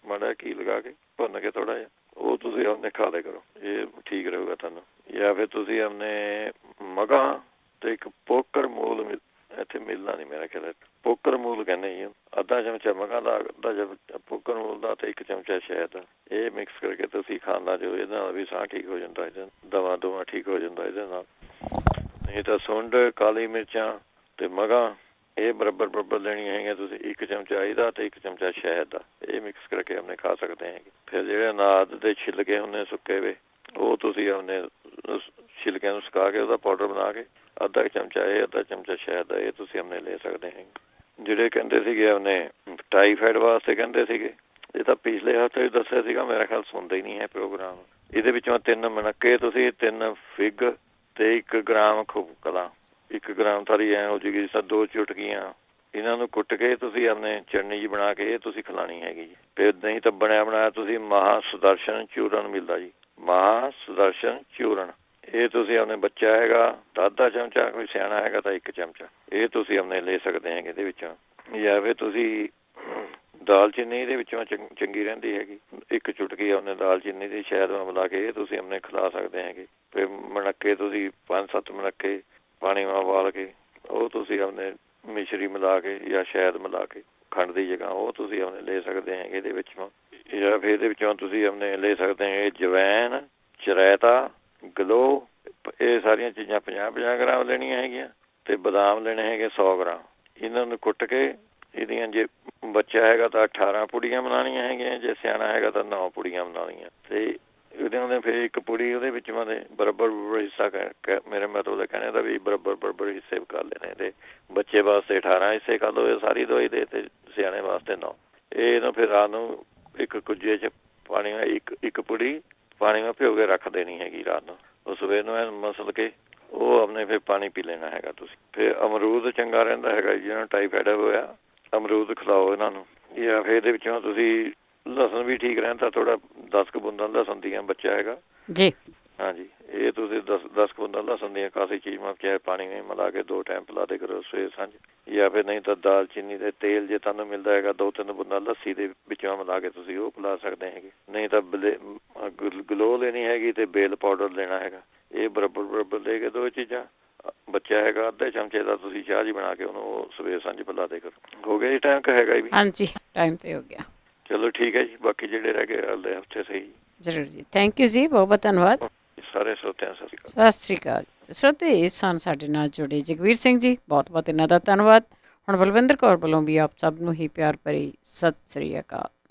ਮਾੜਾ ਘੀ ਲਗਾ ਕੇ ਭੁੰਨ ਕੇ ਥੋੜ੍ਹਾ ਜਿਹਾ ਉਹ ਤੁਸੀਂ ਆਪਣੇ ਖਾ ਲਿਆ ਕਰੋ, ਇਹ ਠੀਕ ਰਹੂਗਾ ਤੁਹਾਨੂੰ। ਜਾਂ ਫਿਰ ਤੁਸੀਂ ਆਪਣੇ ਮਗਾਂ ਤੇ ਇੱਕ ਪੋਕਰ ਮੂਲ ਇੱਥੇ ਮਿਲਣਾ ਨਹੀਂ ਮੇਰਾ ਖਿਆਲ, ਪੋਕਰ ਮੂਲ ਕਹਿੰਦੇ ਜੀ, ਅੱਧਾ ਚਮਚਾ ਮਗਾਂ ਦਾ, ਅੱਧਾ ਚਮਚਾ ਪੋਕਰ ਮੂਲ ਦਾ ਤੇ 1 ਚਮਚਾ ਸ਼ਹਿਦ ਦਾ, ਇਹ ਮਿਕਸ ਕਰਕੇ ਤੁਸੀਂ ਖਾਣਾ ਜੋ ਇਹਦੇ ਨਾਲ ਵੀ ਸਾਹ ਠੀਕ ਹੋ ਜਾਂਦਾ, ਇਹਦੇ ਦਵਾ ਠੀਕ ਹੋ ਜਾਂਦਾ ਇਹਦੇ ਨਾਲ। ਨਹੀਂ ਤਾਂ ਸੁੰਡ, ਕਾਲੀ ਮਿਰਚਾਂ ਤੇ ਮਗਾਂ ਇਹ ਬਰਾਬਰ ਲੈਣੀਆਂ ਹੈਗੀਆਂ ਤੁਸੀਂ, 1 ਚਮਚਾ ਇਹਦਾ ਤੇ 1 ਚਮਚਾ ਸ਼ਹਿਦ ਦਾ, ਇਹ ਮਿਕਸ ਕਰਕੇ ਆਪਣੇ ਖਾ ਸਕਦੇ ਹੈਗੇ। ਫਿਰ ਜਿਹੜੇ ਅਨਾਜ ਦੇ ਛਿਲਕੇ ਹੁੰਦੇ ਸੁੱਕੇ ਵੇ, ਉਹ ਤੁਸੀਂ ਆਪਣੇ ਛਿਲਕਿਆਂ ਨੂੰ ਸੁਕਾ ਕੇ ਉਹਦਾ ਪਾਊਡਰ ਬਣਾ ਕੇ ਅੱਧਾ ਚਮਚਾ ਇਹ, ਅੱਧਾ ਚਮਚਾ ਸ਼ਹਿਦ ਦਾ, ਇਹ ਤੁਸੀਂ ਆਪਣੇ ਲੈ ਸਕਦੇ ਹੈਗੇ। ਜਿਹੜੇ ਕਹਿੰਦੇ ਸੀਗੇ ਆਪਣੇ ਟਾਈਫਾਈਡ ਵਾਸਤੇ ਕਹਿੰਦੇ ਸੀਗੇ, ਇਹ ਤਾਂ ਪਿਛਲੇ ਹਫ਼ਤੇ ਦੱਸਿਆ ਸੀਗਾ, ਮੇਰਾ ਖਿਆਲ ਸੁਣਦਾ ਹੀ ਨਹੀਂ ਹੈ ਪ੍ਰੋਗਰਾਮ। ਇਹਦੇ ਵਿੱਚੋਂ 3 ਮਣਕੇ ਤੁਸੀਂ, 3 ਫਿਗ ਤੇ 1 ਗ੍ਰਾਮ ਖੁਬਕਲਾ, 1 ਗ੍ਰਾਮ ਥਾਲੀ ਐ ਹੋ ਜੂਗੀ, 2 ਚੁਟਕੀਆਂ ਇਹਨਾਂ ਨੂੰ ਕੁੱਟ ਕੇ ਤੁਸੀਂ ਆਪਣੇ ਚਟਨੀ ਜੀ ਬਣਾ ਕੇ ਇਹ ਤੁਸੀਂ ਖਿਲਾਣੀ ਹੈਗੀ ਜੀ। ਫਿਰ ਨਹੀਂ ਤਾਂ ਬਣਿਆ ਬਣਾਇਆ ਤੁਸੀਂ ਮਹਾ ਸੁਦਰਸ਼ਨ ਚੂਰਨ ਮਿਲਦਾ ਜੀ, ਮਹਾ ਸੁਦਰਸ਼ਨ ਚੂਰਨ, ਇਹ ਤੁਸੀਂ ਆਪਣੇ ਬੱਚਾ ਹੈਗਾ ਤਾਂ ਅੱਧਾ ਚਮਚਾ, ਕੋਈ ਸਿਆਣਾ ਹੈਗਾ ਤਾਂ 1 ਚਮਚਾ, ਇਹ ਤੁਸੀਂ ਆਪਣੇ ਲੈ ਸਕਦੇ ਹੈਗੇ ਇਹਦੇ ਵਿੱਚੋਂ। ਜਾਂ ਫਿਰ ਤੁਸੀਂ ਦਾਲਚੀਨੀ ਇਹਦੇ ਵਿੱਚੋਂ ਚੰਗੀ ਰਹਿੰਦੀ ਹੈਗੀ, 1 ਚੁਟਕੀ ਆਪਣੇ ਦਾਲਚੀਨੀ ਦੀ ਸ਼ਹਿਦ ਨਾਲ ਮਿਲਾ ਕੇ ਇਹ ਤੁਸੀਂ ਆਪਣੇ ਖਿਲਾ ਸਕਦੇ ਹੈਗੇ। ਫਿਰ ਮਣਕੇ ਤੁਸੀਂ 5-7 ਮਣਕੇ ਪਾਣੀ ਨਾਲ ਉਬਾਲ ਕੇ ਉਹ ਤੁਸੀਂ ਆਪਣੇ ਮਿਸ਼ਰੀ ਮਿਲਾ ਕੇ ਜਾਂ ਸ਼ਹਿਦ ਮਿਲਾ ਕੇ ਖੰਡ ਦੀ ਜਗ੍ਹਾ ਉਹ ਤੁਸੀਂ ਆਪਣੇ ਲੈ ਸਕਦੇ ਹੈਗੇ ਇਹਦੇ ਵਿੱਚੋਂ। ਜਾਂ ਫਿਰ ਇਹਦੇ ਵਿੱਚੋਂ ਤੁਸੀਂ ਆਪਣੇ ਲੈ ਸਕਦੇ ਹੈਗੇ ਜਵੈਨ, ਚਰੈਤਾ, ਗਲੋ, ਇਹ ਸਾਰੀਆਂ ਚੀਜ਼ਾਂ 50-50 ਗ੍ਰਾਮ ਲੈਣੀਆਂ ਹੈਗੀਆਂ। ਤੇ ਬਦਾਮ ਲੈਣੇ ਹੈਗੇ 100 ਗ੍ਰਾਮ। ਇਹਨਾਂ ਨੂੰ ਕੁੱਟ ਕੇ ਇਹਦੀਆਂ ਜੇ ਬੱਚਾ ਹੈਗਾ ਤਾਂ 18 ਪੁੜੀਆਂ ਬਣਾਉਣੀਆਂ ਹੈਗੀਆਂ, ਜੇ ਸਿਆਣਾ ਹੈਗਾ ਤਾਂ 9 ਪੁੜੀਆਂ ਬਣਾਉਣੀਆਂ। ਤੇ ਉਹਦੇ ਫਿਰ 1 ਪੁੜੀ ਉਹਦੇ ਵਿੱਚ ਬਰਾਬਰ ਹਿੱਸਾ ਮੇਰੇ ਮਤਲਬ ਦਾ ਕਹਿਣੇ ਦਾ ਵੀ ਬਰਾਬਰ ਹਿੱਸੇ ਕਰ ਲੈਣੇ। ਤੇ ਬੱਚੇ ਵਾਸਤੇ 18 ਹਿੱਸੇ ਕਰ ਲਓ ਇਹ ਸਾਰੀ ਦਵਾਈ ਦੇ, ਤੇ ਸਿਆਣੇ ਵਾਸਤੇ 9। ਇਹਨੂੰ ਫਿਰ ਰਾਤ ਨੂੰ 1 ਕੁੱਜੇ 'ਚ ਪਾਣੀ ਇੱਕ ਪੁੜੀ ਪਾਣੀ ਨਾਲ ਭਿਓ ਕੇ ਰੱਖ ਦੇਣੀ ਹੈਗੀ ਰਾਤ ਨੂੰ, ਉਹ ਸਵੇਰ ਨੂੰ ਮਸਲ ਕੇ ਉਹ ਆਪਣੇ ਫਿਰ ਪਾਣੀ ਪੀ ਲੈਣਾ ਹੈਗਾ ਤੁਸੀਂ। ਫਿਰ ਅਮਰੂਦ ਚੰਗਾ ਰਹਿੰਦਾ ਹੈਗਾ ਜਿਹਨਾਂ ਨੂੰ ਟਾਈਫਾਈਡ ਹੋਇਆ, ਅਮਰੂਦ ਖਿਲਾਓ ਇਹਨਾਂ ਨੂੰ। ਜਾਂ ਫਿਰ ਇਹਦੇ ਵਿੱਚੋਂ ਤੁਸੀਂ ਲਸਣ ਵੀ ਠੀਕ ਰਹਿੰਦਾ, ਥੋੜ੍ਹਾ 10 ਕੁ ਬੂੰਦਾਂ ਲਸਣ ਦੀਆਂ, ਬੱਚਾ ਹੈਗਾ ਜੀ ਹਾਂਜੀ, ਇਹ ਤੁਸੀਂ 10 ਕੁ ਬੂੰਦਾਂ ਲਸਣ ਦੀਆਂ ਕਾਸੀ ਚੀਜ਼ ਚਾਹੇ ਪਾਣੀ ਵਿੱਚ ਮਿਲਾ ਕੇ 2 ਟਾਈਮ ਪਿਲਾ ਦੇ ਕਰੋ ਸਵੇਰ ਸਾਂਝ। ਜਾਂ ਫਿਰ ਨਹੀਂ ਤਾਂ ਦਾਲਚੀਨੀ ਦੇ ਤੇਲ ਜੇ ਤੁਹਾਨੂੰ ਮਿਲਦਾ ਹੈਗਾ 2-3 ਬੂੰਦਾਂ ਲੱਸੀ ਦੇ ਵਿੱਚੋਂ ਮਿਲਾ ਕੇ ਤੁਸੀਂ ਉਹ ਪਿਲਾ ਸਕਦੇ ਹੈਗੇ। ਨਹੀਂ ਤਾਂ ਗਲੋ ਲੈਣੀ ਹੈਗੀ ਤੇ ਬੇਲ ਪਾਊਡਰ ਲੈਣਾ ਹੈਗਾ, ਇਹ ਬਰਾਬਰ ਲੈ ਕੇ 2 ਚੀਜ਼ਾਂ। ਬੱਚਾ ਹੈਗਾ ਅੱਧੇ ਚਮਚੇ ਦਾ ਤੁਸੀਂ ਚਾਹ ਜੀ ਬਣਾ ਕੇ ਉਹਨੂੰ ਸਵੇਰ ਸਾਂਝ ਪਿਲਾ ਦੇ ਕਰੋ। ਹੋ ਗਿਆ ਜੀ ਟਾਈਮ ਕ ਹੈਗਾ ਜੀ? ਹਾਂਜੀ, ਟਾਈਮ ਤੇ ਹੋ ਗਿਆ। ਚਲੋ ਠੀਕ ਹੈ ਜੀ, ਬਾਕੀ ਜਿਹੜੇ ਰਹਿ ਗਏ ਅਗਲੇ ਹਫ਼ਤੇ ਸਹੀ। ਜ਼ਰੂਰ ਜੀ, ਥੈਂਕ ਯੂ ਜੀ, ਬਹੁਤ ਬਹੁਤ ਧੰਨਵਾਦ। ਸਾਰੇ ਸਰੋਤਿਆਂ ਨੂੰ ਸਤਿ ਸ਼੍ਰੀ ਅਕਾਲ। ਸਤਿ ਸ਼੍ਰੀ ਅਕਾਲ। ਸਰੋਤੇ ਇਸ ਸਨ ਸਾਡੇ ਨਾਲ ਜੁੜੇ ਜਗਵੀਰ ਸਿੰਘ ਜੀ, ਬਹੁਤ ਬਹੁਤ ਇਹਨਾਂ ਦਾ ਧੰਨਵਾਦ। ਹੁਣ ਬਲਵਿੰਦਰ ਕੌਰ ਵੱਲੋਂ ਵੀ ਆਪ ਸਭ ਨੂੰ ਹੀ ਪਿਆਰ ਭਰੀ ਸਤਿ ਸ਼੍ਰੀ ਅਕਾਲ।